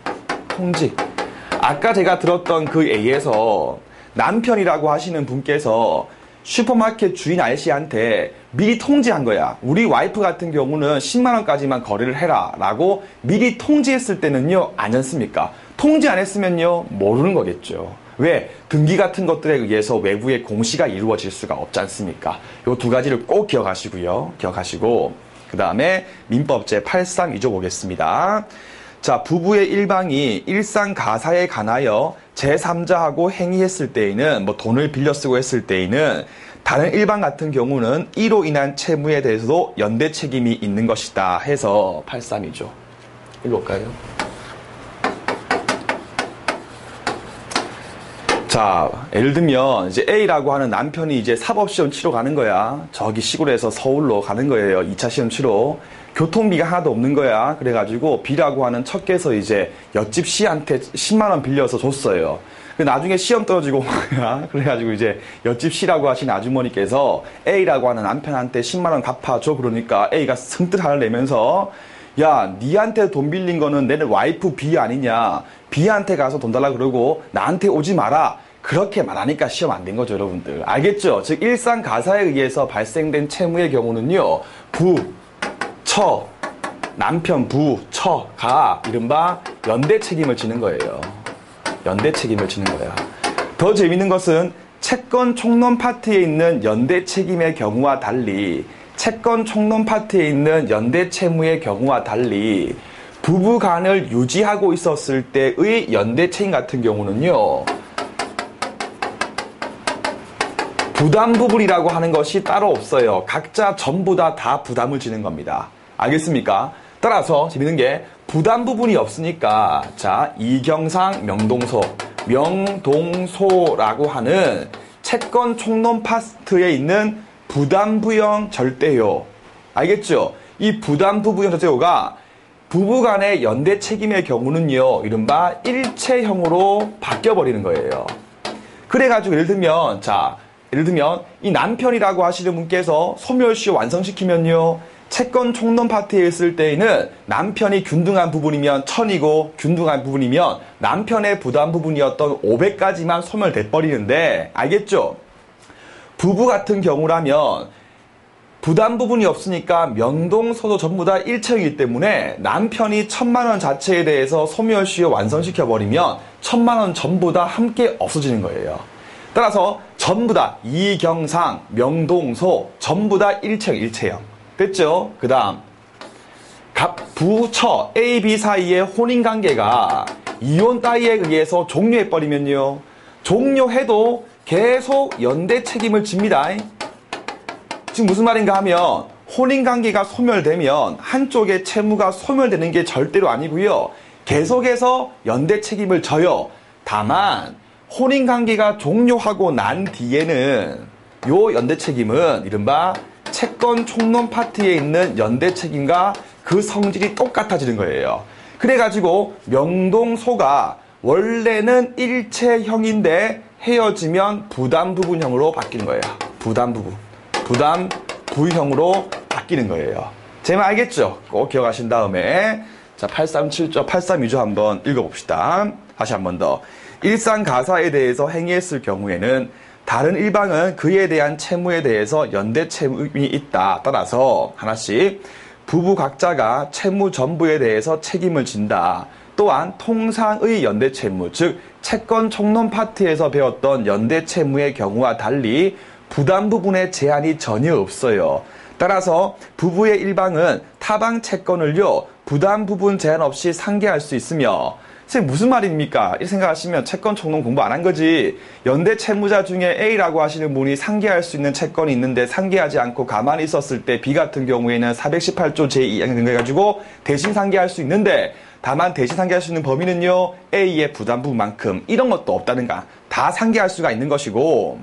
아까 제가 들었던 그 A에서 남편이라고 하시는 분께서 슈퍼마켓 주인 아저씨한테 미리 통지한 거야. 우리 와이프 같은 경우는 10만 원까지만 거래를 해라 라고 미리 통지했을 때는요, 아니었습니까? 통지 안 했으면요, 모르는 거겠죠. 왜? 등기 같은 것들에 의해서 외부의 공시가 이루어질 수가 없지 않습니까? 요 두 가지를 꼭 기억하시고요. 기억하시고, 그 다음에 민법 제832조 보겠습니다. 자, 부부의 일방이 일상가사에 관하여 제3자하고 행위했을 때에는, 뭐 돈을 빌려 쓰고 했을 때에는 다른 일방 같은 경우는 이로 인한 채무에 대해서도 연대 책임이 있는 것이다 해서 832조. 읽어볼까요? 자, 예를 들면 이제 A라고 하는 남편이 이제 사법시험 치러 가는 거야. 저기 시골에서 서울로 가는 거예요. 2차 시험 치러. 교통비가 하나도 없는 거야. 그래가지고 B라고 하는 척께서 이제 옆집 C한테 10만 원 빌려서 줬어요. 나중에 시험 떨어지고 온 거야. 그래가지고 이제 옆집 C라고 하신 아주머니께서 A라고 하는 남편한테 10만 원 갚아줘. 그러니까 A가 승뜰 화를 내면서, 야, 니한테 돈 빌린 거는 내 와이프 B 아니냐. B한테 가서 돈 달라 그러고 나한테 오지 마라. 그렇게 말하니까 시험 안 된 거죠, 여러분들. 알겠죠? 즉 일상가사에 의해서 발생된 채무의 경우는요, 처, 남편, 처가 이른바 연대 책임을 지는 거예요. 연대 책임을 지는 거야. 더 재밌는 것은 채권 총론 파트에 있는 연대 책임의 경우와 달리, 채권 총론 파트에 있는 연대 채무의 경우와 달리 부부간을 유지하고 있었을 때의 연대 책임 같은 경우는요, 부담 부분이라고 하는 것이 따로 없어요. 각자 전부 다 부담을 지는 겁니다. 알겠습니까? 따라서 재밌는 게 부담 부분이 없으니까 자, 이경상 명동소라고 하는 채권 총론 파트에 있는 부담부형 절대요. 알겠죠? 이 부담부부형 절대요가 부부간의 연대 책임의 경우는요, 이른바 일체형으로 바뀌어버리는 거예요. 그래가지고 예를 들면 이 남편이라고 하시는 분께서 소멸시효 완성시키면요, 채권 총론 파트에 있을 때에는 남편이 균등한 부분이면 1000이고 균등한 부분이면 남편의 부담 부분이었던 500까지만 소멸돼 버리는데, 알겠죠? 부부 같은 경우라면 부담 부분이 없으니까 명동소도 전부 다 일체이기 때문에 남편이 1000만원 자체에 대해서 소멸시효 완성시켜버리면 1000만원 전부 다 함께 없어지는 거예요. 따라서 전부 다 이경상, 명동소 전부 다 일체형. 됐죠? 그 다음 부처 A, B 사이의 혼인관계가 이혼 따위에 의해서 종료해버리면요, 종료해도 계속 연대 책임을 집니다. 지금 무슨 말인가 하면 혼인관계가 소멸되면 한쪽의 채무가 소멸되는 게 절대로 아니고요, 계속해서 연대 책임을 져요. 다만 혼인관계가 종료하고 난 뒤에는 요 연대 책임은 이른바 채권 총론 파트에 있는 연대 책임과 그 성질이 똑같아지는 거예요. 그래가지고 명동소가 원래는 일체형인데 헤어지면 부담부분형으로 바뀌는 거예요. 부담부형으로 바뀌는 거예요. 제 말 알겠죠? 꼭 기억하신 다음에 자, 837조, 832조 한번 읽어봅시다. 다시 한번 더. 일상가사에 대해서 행위했을 경우에는 다른 일방은 그에 대한 채무에 대해서 연대 채무이 있다. 따라서 하나씩 부부 각자가 채무 전부에 대해서 책임을 진다. 또한 통상의 연대 채무, 즉 채권 총론 파트에서 배웠던 연대 채무의 경우와 달리 부담 부분에 제한이 전혀 없어요. 따라서 부부의 일방은 타방 채권을요, 부담 부분 제한 없이 상계할 수 있으며, 선생님 무슨 말입니까? 이렇게 생각하시면 채권 총론 공부 안 한 거지. 연대 채무자 중에 A라고 하시는 분이 상계할 수 있는 채권이 있는데 상계하지 않고 가만히 있었을 때 B 같은 경우에는 418조 제2 해가지고 대신 상계할 수 있는데, 다만 대신 상계할 수 있는 범위는요, A의 부담 부분만큼 이런 것도 없다는가. 다 상계할 수가 있는 것이고,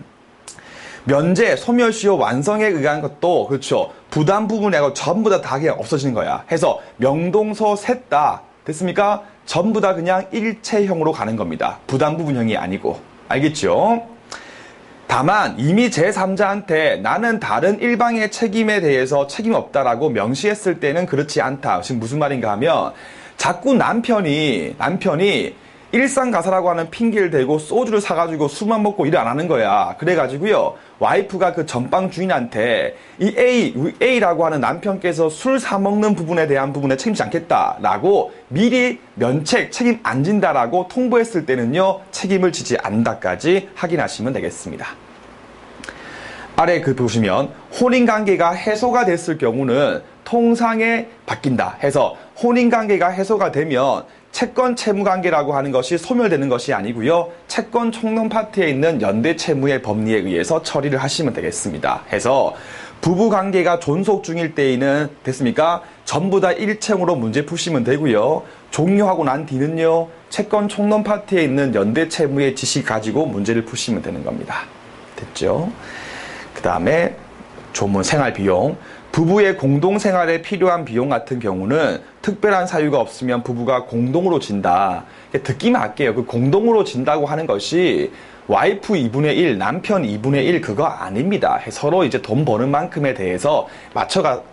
면제, 소멸시효 완성에 의한 것도 그렇죠. 부담 부분에 전부 다 그냥 없어지는 거야. 해서 명동소 셋 다 됐습니까? 전부 다 그냥 일체형으로 가는 겁니다. 부담 부분형이 아니고. 알겠죠? 다만 이미 제3자한테 나는 다른 일방의 책임에 대해서 책임 없다라고 명시했을 때는 그렇지 않다. 지금 무슨 말인가 하면 자꾸 남편이 일상가사라고 하는 핑계를 대고 소주를 사가지고 술만 먹고 일을 안 하는 거야. 그래가지고요, 와이프가 그 전방 주인한테 이 A라고 하는 남편께서 술 사먹는 부분에 대한 부분에 책임지지 않겠다라고 미리 책임 안 진다라고 통보했을 때는요, 책임을 지지 않는다까지 확인하시면 되겠습니다. 아래 보시면 혼인관계가 해소가 됐을 경우는 통상에 바뀐다 해서 혼인관계가 해소가 되면 채권 채무관계라고 하는 것이 소멸되는 것이 아니고요, 채권 총론 파트에 있는 연대 채무의 법리에 의해서 처리를 하시면 되겠습니다. 해서 부부관계가 존속 중일 때에는 됐습니까? 전부 다 일체형으로 문제 푸시면 되고요, 종료하고 난 뒤는요, 채권 총론 파트에 있는 연대 채무의 지시 가지고 문제를 푸시면 되는 겁니다. 됐죠? 그 다음에 조문 생활비용. 부부의 공동생활에 필요한 비용 같은 경우는 특별한 사유가 없으면 부부가 공동으로 진다. 듣기만 할게요. 그 공동으로 진다고 하는 것이 와이프 2분의 1, 남편 2분의 1 그거 아닙니다. 서로 이제 돈 버는 만큼에 대해서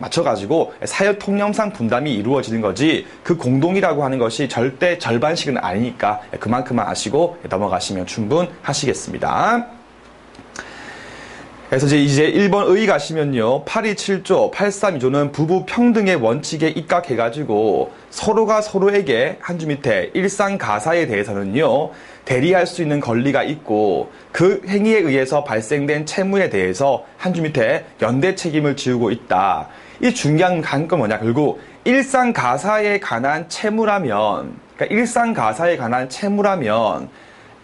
맞춰가지고 사회 통념상 분담이 이루어지는 거지, 그 공동이라고 하는 것이 절대 절반씩은 아니니까 그만큼만 아시고 넘어가시면 충분하시겠습니다. 그래서 이제 1번 의 가시면요, 827조, 832조는 부부 평등의 원칙에 입각해가지고 서로가 서로에게 한 줄 밑에 일상가사에 대해서는요, 대리할 수 있는 권리가 있고 그 행위에 의해서 발생된 채무에 대해서 한 줄 밑에 연대 책임을 지우고 있다. 이 중요한 건 뭐냐, 결국 일상가사에 관한 채무라면, 그러니까 일상가사에 관한 채무라면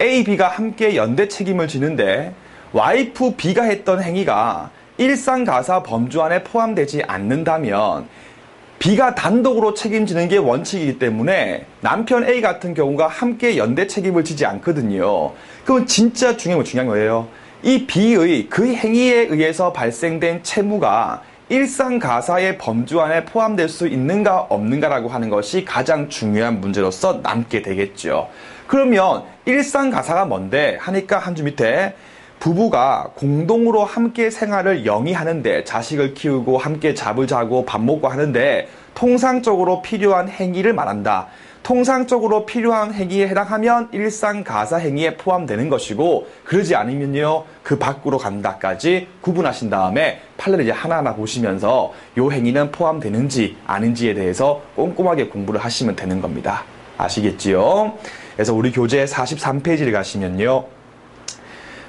A, B가 함께 연대 책임을 지는데 와이프 B가 했던 행위가 일상가사 범주 안에 포함되지 않는다면 B가 단독으로 책임지는 게 원칙이기 때문에 남편 A 같은 경우가 함께 연대 책임을 지지 않거든요. 그럼 진짜 중요한 거예요. 이 B의 그 행위에 의해서 발생된 채무가 일상가사의 범주 안에 포함될 수 있는가 없는가라고 하는 것이 가장 중요한 문제로서 남게 되겠죠. 그러면 일상가사가 뭔데 하니까 한 줄 밑에 부부가 공동으로 함께 생활을 영위하는데, 자식을 키우고 함께 잠을 자고 밥 먹고 하는데 통상적으로 필요한 행위를 말한다. 통상적으로 필요한 행위에 해당하면 일상가사 행위에 포함되는 것이고, 그러지 않으면요 그 밖으로 간다까지 구분하신 다음에 판례를 이제 하나하나 보시면서 요 행위는 포함되는지 아닌지에 대해서 꼼꼼하게 공부를 하시면 되는 겁니다. 아시겠지요? 그래서 우리 교재 43페이지를 가시면요,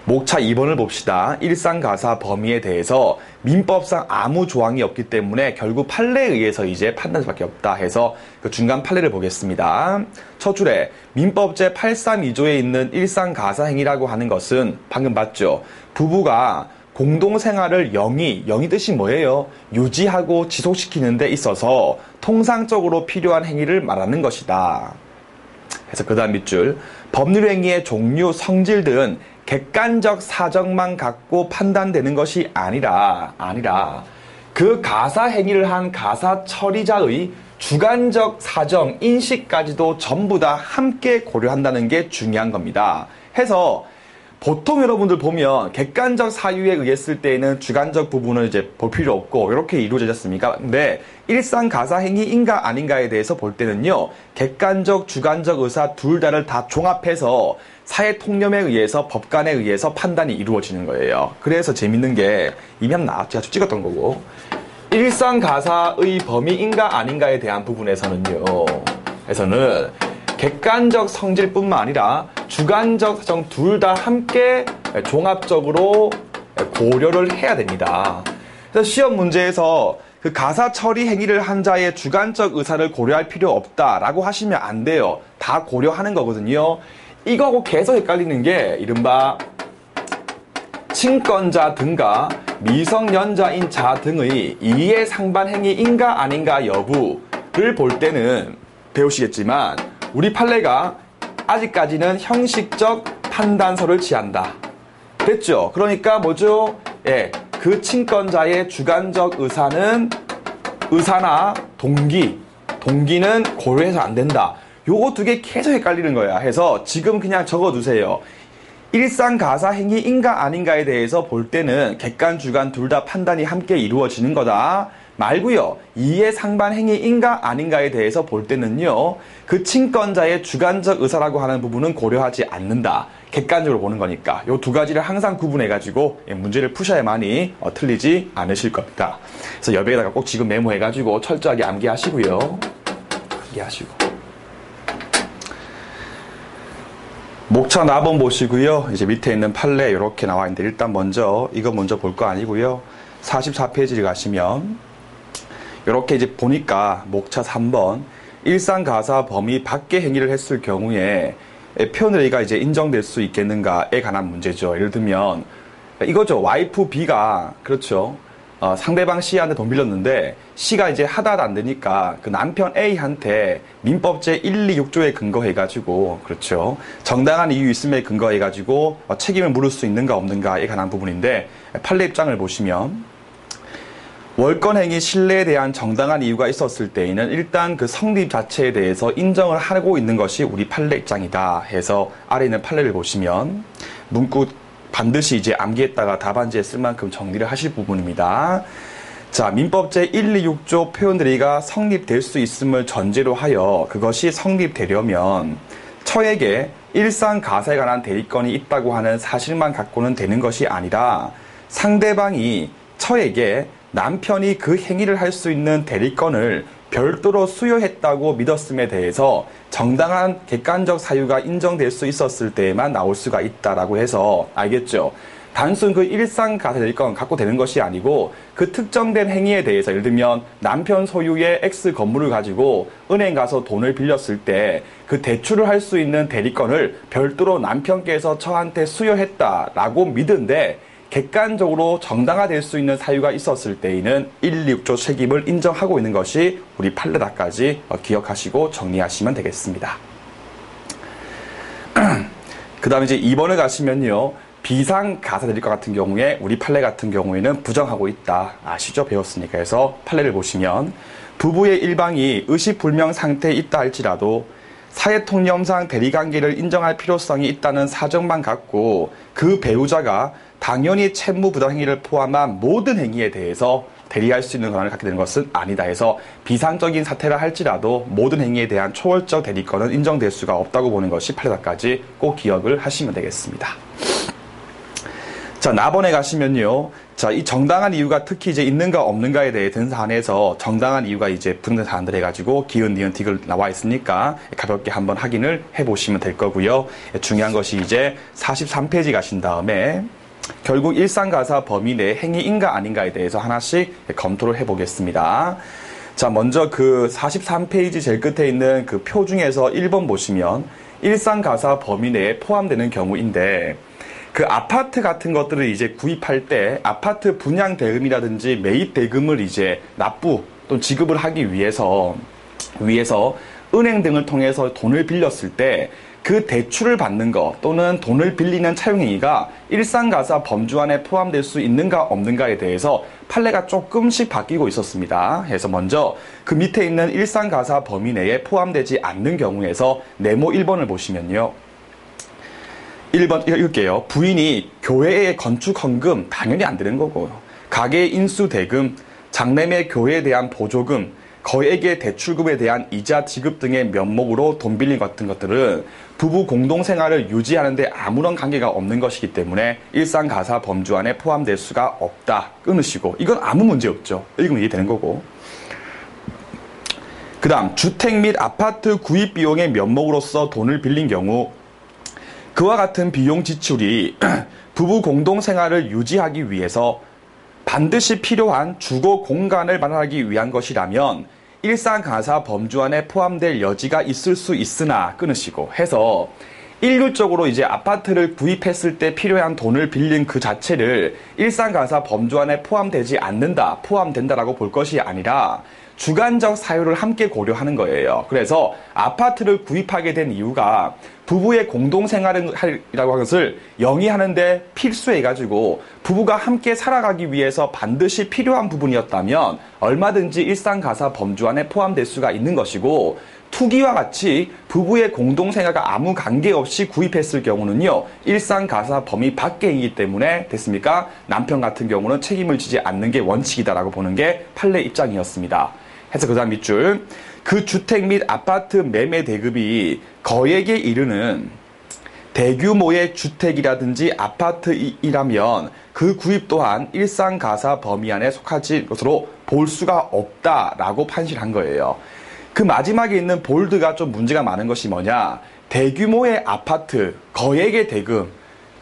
목차 2번을 봅시다. 일상가사 범위에 대해서 민법상 아무 조항이 없기 때문에 결국 판례에 의해서 이제 판단할 수밖에 없다 해서 그 중간 판례를 보겠습니다. 첫 줄에 민법 제 832조에 있는 일상가사 행위라고 하는 것은 방금 봤죠? 부부가 공동생활을 영위 뜻이 뭐예요? 유지하고 지속시키는 데 있어서 통상적으로 필요한 행위를 말하는 것이다. 그래서 그 다음 밑줄, 법률행위의 종류, 성질 등은 객관적 사정만 갖고 판단되는 것이 아니라 그 가사 행위를 한 가사 처리자의 주관적 사정, 인식까지도 전부 다 함께 고려한다는 게 중요한 겁니다. 해서 보통 여러분들 보면 객관적 사유에 의했을 때에는 주관적 부분을 이제 볼 필요 없고 이렇게 이루어지지 않습니까? 근데 일상 가사 행위인가 아닌가에 대해서 볼 때는요, 객관적, 주관적 의사 둘 다를 다 종합해서 사회 통념에 의해서, 법관에 의해서 판단이 이루어지는 거예요. 그래서 재밌는 게 이미 한번 제가 찍었던 거고, 일상 가사의 범위인가 아닌가에 대한 부분에서는요, 객관적 성질뿐만 아니라 주관적 사정 둘 다 함께 종합적으로 고려를 해야 됩니다. 그래서 시험 문제에서 그 가사 처리 행위를 한 자의 주관적 의사를 고려할 필요 없다라고 하시면 안 돼요. 다 고려하는 거거든요. 이거하고 계속 헷갈리는 게 이른바 친권자 등과 미성년자인 자 등의 이해 상반 행위인가 아닌가 여부를 볼 때는 배우시겠지만 우리 판례가 아직까지는 형식적 판단서를 취한다. 됐죠? 그러니까 뭐죠? 그 친권자의 주관적 의사나 동기는 고려해서 안 된다. 요거 두 개 계속 헷갈리는 거야. 해서 지금 그냥 적어두세요. 일상 가사 행위인가 아닌가에 대해서 볼 때는 객관, 주관 둘 다 판단이 함께 이루어지는 거다. 말고요. 이해 상반 행위인가 아닌가에 대해서 볼 때는요, 그 친권자의 주관적 의사라고 하는 부분은 고려하지 않는다. 객관적으로 보는 거니까 요 두 가지를 항상 구분해가지고 문제를 푸셔야만이 틀리지 않으실 겁니다. 그래서 옆에다가 꼭 지금 메모해가지고 철저하게 암기하시고요. 암기하시고. 목차 4번 보시고요. 이제 밑에 있는 판례 이렇게 나와 있는데 일단 먼저 이거 먼저 볼 거 아니고요. 44페이지를 가시면 이렇게 이제 보니까 목차 3번 일상 가사 범위 밖의 행위를 했을 경우에 표현의가 이제 인정될 수 있겠는가에 관한 문제죠. 예를 들면 이거죠. 와이프 B가 그렇죠. 상대방 C한테 돈 빌렸는데 C가 이제 하다 안 되니까 그 남편 A한테 민법 제 126조에 근거해가지고 그렇죠. 정당한 이유 있음에 근거해가지고 책임을 물을 수 있는가 없는가에 관한 부분인데 판례 입장을 보시면 월권행위 신뢰에 대한 정당한 이유가 있었을 때에는 일단 그 성립 자체에 대해서 인정을 하고 있는 것이 우리 판례 입장이다 해서 아래 있는 판례를 보시면 문구 반드시 이제 암기했다가 답안지에 쓸 만큼 정리를 하실 부분입니다. 자, 민법 제126조 표현들이가 성립될 수 있음을 전제로 하여 그것이 성립되려면 처에게 일상 가사에 관한 대리권이 있다고 하는 사실만 갖고는 되는 것이 아니라 상대방이 처에게 남편이 그 행위를 할 수 있는 대리권을 별도로 수여했다고 믿었음에 대해서 정당한 객관적 사유가 인정될 수 있었을 때에만 나올 수가 있다라고 해서 알겠죠? 단순 그 일상 가사 대리권 갖고 되는 것이 아니고 그 특정된 행위에 대해서 예를 들면 남편 소유의 X 건물을 가지고 은행 가서 돈을 빌렸을 때 그 대출을 할 수 있는 대리권을 별도로 남편께서 저한테 수여했다라고 믿은데 객관적으로 정당화될 수 있는 사유가 있었을 때에는 126조 책임을 인정하고 있는 것이 우리 판례다까지 기억하시고 정리하시면 되겠습니다. 그 다음에 이제 2번을 가시면요. 비상가사대리권 같은 경우에 우리 판례 같은 경우에는 부정하고 있다. 아시죠? 배웠으니까. 해서 판례를 보시면 부부의 일방이 의식불명 상태에 있다 할지라도 사회통념상 대리관계를 인정할 필요성이 있다는 사정만 갖고 그 배우자가 당연히 채무부당 행위를 포함한 모든 행위에 대해서 대리할 수 있는 권한을 갖게 되는 것은 아니다 해서 비상적인 사태라 할지라도 모든 행위에 대한 초월적 대리권은 인정될 수가 없다고 보는 것이 판례다까지 꼭 기억을 하시면 되겠습니다. 자, 나번에 가시면요. 자, 이 정당한 이유가 특히 이제 있는가 없는가에 대해 든 사안에서 정당한 이유가 이제 부정된 사안들 해가지고 기은, 니은, 디귿 나와 있으니까 가볍게 한번 확인을 해보시면 될 거고요. 중요한 것이 이제 43페이지 가신 다음에 결국 일상가사 범위 내 행위인가 아닌가에 대해서 하나씩 검토를 해보겠습니다. 자, 먼저 그 43페이지 제일 끝에 있는 그 표 중에서 1번 보시면 일상가사 범위 내에 포함되는 경우인데 그 아파트 같은 것들을 이제 구입할 때 아파트 분양 대금이라든지 매입 대금을 이제 납부 또는 지급을 하기 위해서 은행 등을 통해서 돈을 빌렸을 때 그 대출을 받는 것 또는 돈을 빌리는 차용행위가 일상가사 범주 안에 포함될 수 있는가 없는가에 대해서 판례가 조금씩 바뀌고 있었습니다. 그래서 먼저 그 밑에 있는 일상가사 범위 내에 포함되지 않는 경우에서 네모 1번을 보시면요. 1번 읽을게요. 부인이 교회의 건축 헌금 당연히 안 되는 거고 가게 인수 대금, 장래매 교회에 대한 보조금, 거액의 대출금에 대한 이자 지급 등의 면목으로 돈 빌린 같은 것들은 부부 공동생활을 유지하는데 아무런 관계가 없는 것이기 때문에 일상가사 범주 안에 포함될 수가 없다. 끊으시고 이건 아무 문제 없죠. 읽으면 이해되는 거고. 그 다음 주택 및 아파트 구입 비용의 면목으로서 돈을 빌린 경우 그와 같은 비용 지출이 부부 공동생활을 유지하기 위해서 반드시 필요한 주거 공간을 마련하기 위한 것이라면 일상가사 범주 안에 포함될 여지가 있을 수 있으나 끊으시고 해서 일률적으로 이제 아파트를 구입했을 때 필요한 돈을 빌린 그 자체를 일상가사 범주 안에 포함되지 않는다, 포함된다라고 볼 것이 아니라 주관적 사유를 함께 고려하는 거예요. 그래서 아파트를 구입하게 된 이유가 부부의 공동생활이라고 하는 것을 영위하는데 필수해가지고 부부가 함께 살아가기 위해서 반드시 필요한 부분이었다면 얼마든지 일상가사 범주 안에 포함될 수가 있는 것이고 투기와 같이 부부의 공동생활과 아무 관계없이 구입했을 경우는요. 일상가사 범위 밖이기 때문에 됐습니까? 남편 같은 경우는 책임을 지지 않는 게 원칙이다라고 보는 게 판례 입장이었습니다. 해서 그 다음 밑줄 그 주택 및 아파트 매매 대금이 거액에 이르는 대규모의 주택이라든지 아파트이라면 그 구입 또한 일상가사 범위 안에 속하지 것으로 볼 수가 없다라고 판시한 거예요. 그 마지막에 있는 볼드가 좀 문제가 많은 것이 뭐냐. 대규모의 아파트, 거액의 대금,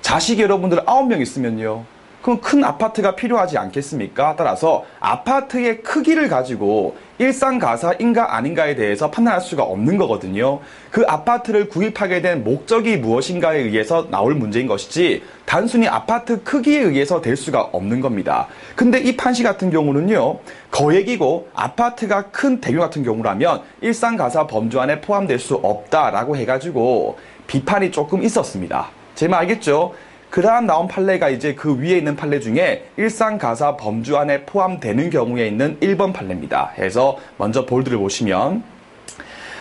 자식 여러분들 9명 있으면요. 그럼 큰 아파트가 필요하지 않겠습니까? 따라서 아파트의 크기를 가지고 일상가사인가 아닌가에 대해서 판단할 수가 없는 거거든요. 그 아파트를 구입하게 된 목적이 무엇인가에 의해서 나올 문제인 것이지 단순히 아파트 크기에 의해서 될 수가 없는 겁니다. 근데 이 판시 같은 경우는요. 거액이고 아파트가 큰 대규모 같은 경우라면 일상가사 범주 안에 포함될 수 없다라고 해가지고 비판이 조금 있었습니다. 제 말 알겠죠? 그 다음 나온 판례가 이제 그 위에 있는 판례 중에 일상가사 범주 안에 포함되는 경우에 있는 1번 판례입니다. 그래서 먼저 볼드를 보시면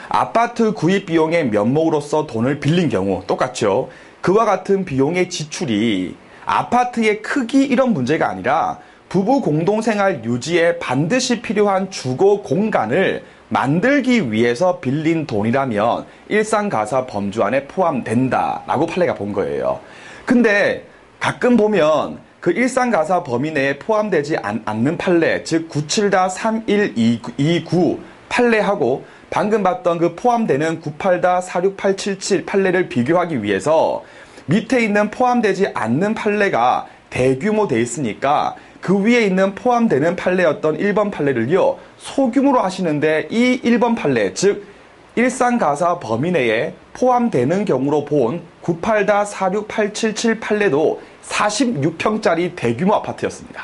아파트 구입 비용의 면목으로서 돈을 빌린 경우 똑같죠. 그와 같은 비용의 지출이 아파트의 크기 이런 문제가 아니라 부부 공동생활 유지에 반드시 필요한 주거 공간을 만들기 위해서 빌린 돈이라면 일상가사 범주 안에 포함된다라고 판례가 본 거예요. 근데 가끔 보면 그 일상가사 범위 내에 포함되지 않는 판례, 즉 97-3129 판례하고 방금 봤던 그 포함되는 98-46877 판례를 비교하기 위해서 밑에 있는 포함되지 않는 판례가 대규모 돼 있으니까 그 위에 있는 포함되는 판례였던 1번 판례를요, 소규모로 하시는데 이 1번 판례, 즉 일상가사 범위 내에 포함되는 경우로 본 98-46877 판례도 46평짜리 대규모 아파트였습니다.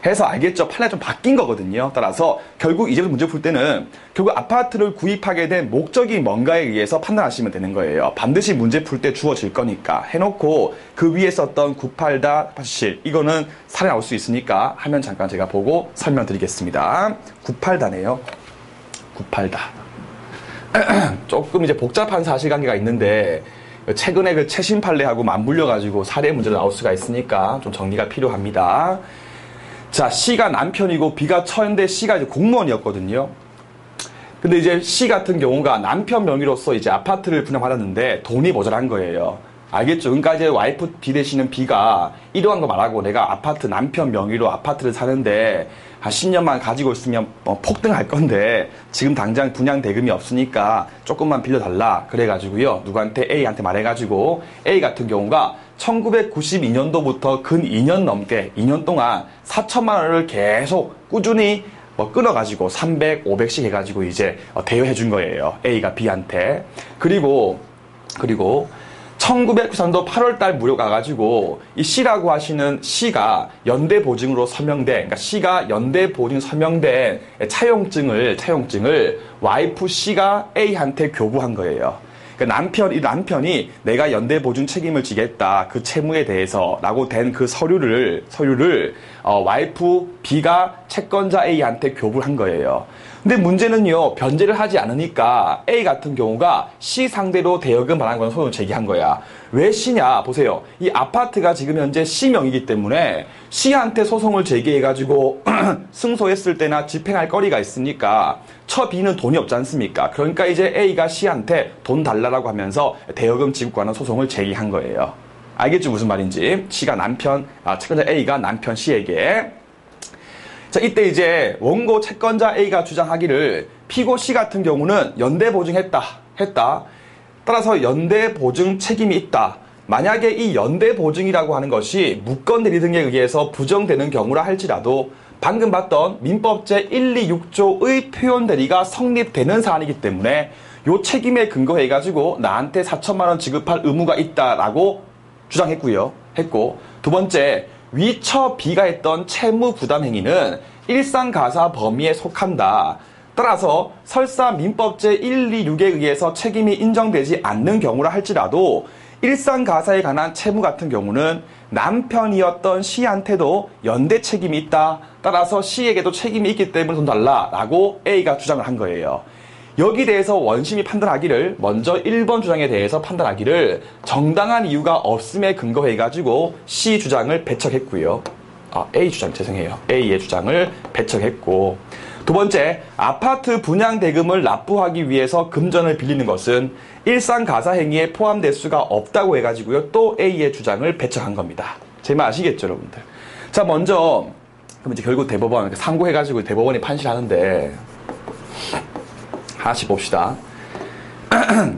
해서 알겠죠? 판례가 좀 바뀐 거거든요. 따라서 결국 이제부터 문제 풀 때는 결국 아파트를 구입하게 된 목적이 뭔가에 의해서 판단하시면 되는 거예요. 반드시 문제 풀 때 주어질 거니까 해놓고 그 위에 썼던 98-87 이거는 살에 나올 수 있으니까 화면 잠깐 제가 보고 설명드리겠습니다. 98다네요. 98다. 조금 이제 복잡한 사실관계가 있는데 최근에 그 최신 판례하고 맞물려가지고 사례 문제로 나올 수가 있으니까 좀 정리가 필요합니다. 자, C가 남편이고 B가 처인데 C가 이제 공무원이었거든요. 근데 이제 C 같은 경우가 남편 명의로서 이제 아파트를 분양받았는데 돈이 모자란 거예요. 알겠죠? 그러니까 이제 와이프 B 되시는 B가 이러한 거 말하고 내가 아파트 남편 명의로 아파트를 사는데 한 10년만 가지고 있으면 폭등할 건데 지금 당장 분양 대금이 없으니까 조금만 빌려달라. 그래가지고요. 누구한테 A한테 말해가지고 A 같은 경우가 1992년도부터 근 2년 넘게 2년 동안 4천만 원을 계속 꾸준히 끊어가지고 300, 500씩 해가지고 이제 대여해 준 거예요. A가 B한테. 그리고 1993년도 8월달 무렵 가가지고 이 C라고 하시는 C가 연대보증으로 서명된, 그러니까 C가 연대보증 서명된 차용증을 와이프 C가 A한테 교부한 거예요. 그러니까 남편이 내가 연대보증 책임을 지겠다 그 채무에 대해서 라고 된 그 서류를 와이프 B가 채권자 A한테 교부를 한 거예요. 근데 문제는요, 변제를 하지 않으니까 A 같은 경우가 C 상대로 대여금 반환 건 소송을 제기한 거야. 왜 C냐? 보세요. 이 아파트가 지금 현재 C 명이기 때문에 C한테 소송을 제기해가지고 승소했을 때나 집행할 거리가 있으니까 처 B는 돈이 없지 않습니까? 그러니까 이제 A가 C한테 돈 달라고 하면서 대여금 지급관한 소송을 제기한 거예요. 알겠죠? 무슨 말인지. C가 채권자 A가 남편 C에게. 자, 이때 이제 원고 채권자 A가 주장하기를 피고 C 같은 경우는 연대보증했다. 따라서 연대보증 책임이 있다. 만약에 이 연대보증이라고 하는 것이 무건대리 등에 의해서 부정되는 경우라 할지라도 방금 봤던 민법 제126조의 표현대리가 성립되는 사안이기 때문에 요 책임에 근거해가지고 나한테 4천만 원 지급할 의무가 있다라고 주장했고요. 두 번째, 위처 B가 했던 채무 부담 행위는 일상가사 범위에 속한다. 따라서 설사 민법 제126에 의해서 책임이 인정되지 않는 경우라 할지라도 일상가사에 관한 채무 같은 경우는 남편이었던 C한테도 연대 책임이 있다. 따라서 C에게도 책임이 있기 때문에 돈 달라라고 A가 주장을 한 거예요. 여기 대해서 원심이 판단하기를, 먼저 1번 주장에 대해서 판단하기를 정당한 이유가 없음에 근거해가지고 C 주장을 배척했고요. A의 주장을 배척했고, 두 번째, 아파트 분양 대금을 납부하기 위해서 금전을 빌리는 것은 일상 가사 행위에 포함될 수가 없다고 해가지고요. 또 A의 주장을 배척한 겁니다. 제 말 아시겠죠, 여러분들? 자, 먼저 그럼 이제 결국 대법원 상고해가지고 대법원이 판시하는데 하나씩 봅시다.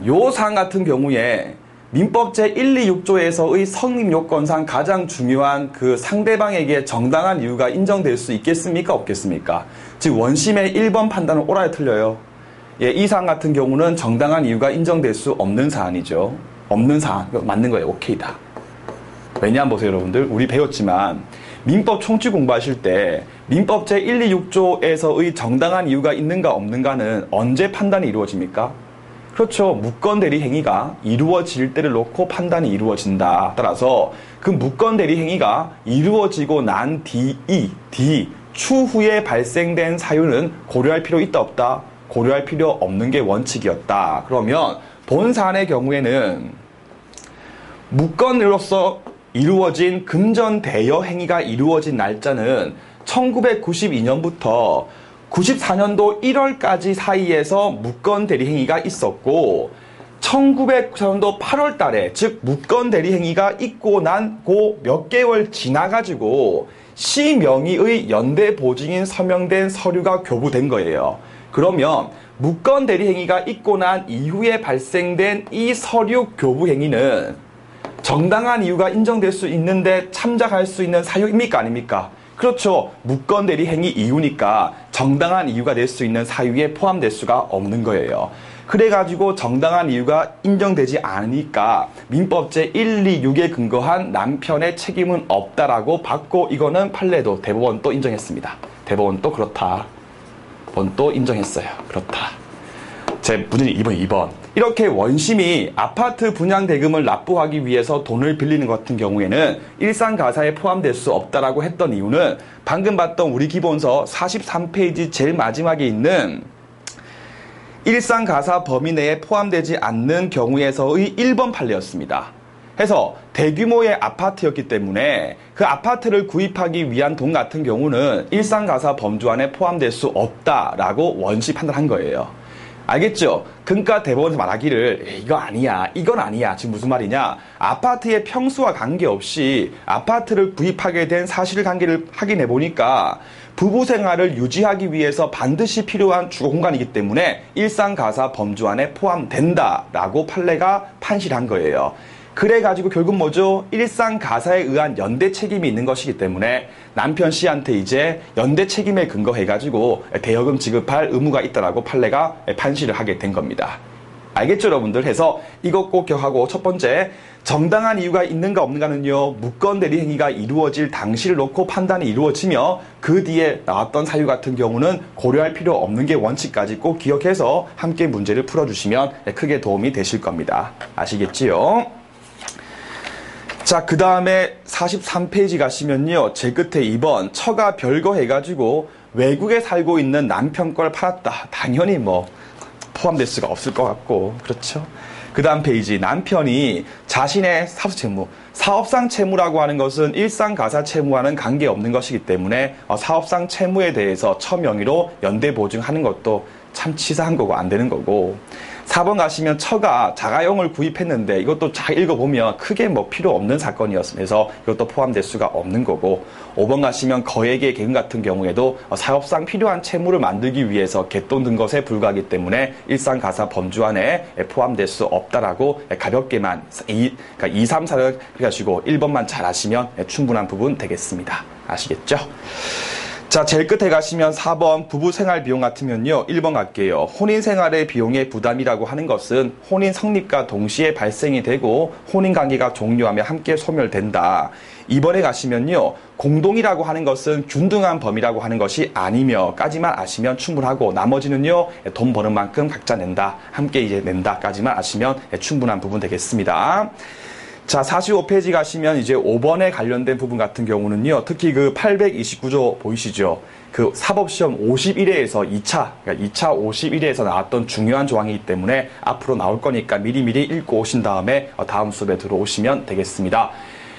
요 사안 같은 경우에 민법 제126조에서의 성립 요건상 가장 중요한 그 상대방에게 정당한 이유가 인정될 수 있겠습니까? 없겠습니까? 즉 원심의 1번 판단은 옳아요, 틀려요? 예, 이 사안 같은 경우는 정당한 이유가 인정될 수 없는 사안이죠. 없는 사안. 맞는 거예요. 오케이다. 왜냐하면 보세요, 여러분들. 우리 배웠지만 민법 총칙 공부하실 때 민법 제126조에서의 정당한 이유가 있는가 없는가는 언제 판단이 이루어집니까? 그렇죠. 무건대리 행위가 이루어질 때를 놓고 판단이 이루어진다. 따라서 그 무건대리 행위가 이루어지고 난 뒤 추후에 발생된 사유는 고려할 필요 있다 없다? 고려할 필요 없는 게 원칙이었다. 그러면 본 사안의 경우에는 무건으로서 이루어진 금전 대여 행위가 이루어진 날짜는 1992년부터 94년도 1월까지 사이에서 무건 대리 행위가 있었고 1994년도 8월 달에 즉 무건 대리 행위가 있고 난 고 몇 개월 지나가지고 C 명의의 연대 보증인 서명된 서류가 교부된 거예요. 그러면 무건 대리 행위가 있고 난 이후에 발생된 이 서류 교부 행위는 정당한 이유가 인정될 수 있는데 참작할 수 있는 사유입니까? 아닙니까? 그렇죠. 무건 대리 행위 이유니까 정당한 이유가 될 수 있는 사유에 포함될 수가 없는 거예요. 그래가지고 정당한 이유가 인정되지 않으니까 민법제 126에 근거한 남편의 책임은 없다라고 받고, 이거는 판례도 대법원도 인정했습니다. 대법원도 그렇다. 법원도 인정했어요. 그렇다. 제 문제는 2번. 이렇게 원심이 아파트 분양 대금을 납부하기 위해서 돈을 빌리는 것 같은 경우에는 일상가사에 포함될 수 없다라고 했던 이유는 방금 봤던 우리 기본서 43페이지 제일 마지막에 있는 일상가사 범위 내에 포함되지 않는 경우에서의 1번 판례였습니다. 해서 대규모의 아파트였기 때문에 그 아파트를 구입하기 위한 돈 같은 경우는 일상가사 범주 안에 포함될 수 없다라고 원시 판단한 거예요. 알겠죠? 그러니까 대법원에서 말하기를 이거 아니야, 이건 아니야. 지금 무슨 말이냐? 아파트의 평수와 관계없이 아파트를 구입하게 된 사실관계를 확인해 보니까 부부 생활을 유지하기 위해서 반드시 필요한 주거 공간이기 때문에 일상가사 범주 안에 포함된다라고 판례가 판시한 거예요. 그래가지고 결국 뭐죠? 일상가사에 의한 연대 책임이 있는 것이기 때문에 남편 씨한테 이제 연대 책임에 근거해가지고 대여금 지급할 의무가 있다라고 판례가 판시를 하게 된 겁니다. 알겠죠, 여러분들? 해서 이것 꼭 기억하고, 첫 번째, 정당한 이유가 있는가 없는가는요, 무건 대리 행위가 이루어질 당시를 놓고 판단이 이루어지며 그 뒤에 나왔던 사유 같은 경우는 고려할 필요 없는 게 원칙까지 꼭 기억해서 함께 문제를 풀어주시면 크게 도움이 되실 겁니다. 아시겠지요? 자, 그 다음에 43페이지 가시면요, 제 끝에 2번, 처가 별거해가지고 외국에 살고 있는 남편 걸 팔았다. 당연히 뭐 포함될 수가 없을 것 같고, 그렇죠? 그 다음 페이지, 남편이 자신의 사수채무, 사업상 채무라고 하는 것은 일상가사 채무와는 관계없는 것이기 때문에 사업상 채무에 대해서 처명의로 연대 보증하는 것도 참 치사한 거고 안 되는 거고, 4번 가시면 처가 자가용을 구입했는데 이것도 잘 읽어보면 크게 뭐 필요 없는 사건이었으면서 이것도 포함될 수가 없는 거고, 5번 가시면 거액의 계금 같은 경우에도 사업상 필요한 채무를 만들기 위해서 갯돈 든 것에 불과하기 때문에 일상가사 범주 안에 포함될 수 없다라고 가볍게만 2, 3, 4를 하시고 1번만 잘 아시면 충분한 부분 되겠습니다. 아시겠죠? 자, 제일 끝에 가시면 4번 부부 생활 비용 같으면요, 1번 갈게요. 혼인 생활의 비용의 부담이라고 하는 것은 혼인 성립과 동시에 발생이 되고 혼인 관계가 종료하며 함께 소멸된다. 2번에 가시면요, 공동이라고 하는 것은 균등한 범위라고 하는 것이 아니며까지만 아시면 충분하고, 나머지는요, 돈 버는 만큼 각자 낸다, 함께 이제 낸다까지만 아시면 충분한 부분 되겠습니다. 자, 45페이지 가시면 이제 5번에 관련된 부분 같은 경우는요, 특히 그 829조 보이시죠? 그 사법시험 51회에서 2차, 그러니까 2차 51회에서 나왔던 중요한 조항이기 때문에 앞으로 나올 거니까 미리미리 읽고 오신 다음에 다음 수업에 들어오시면 되겠습니다.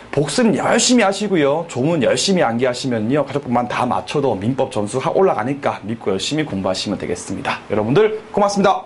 복습 열심히 하시고요, 조문 열심히 암기하시면요, 가족분만 다 맞춰도 민법 점수 올라가니까 믿고 열심히 공부하시면 되겠습니다. 여러분들 고맙습니다.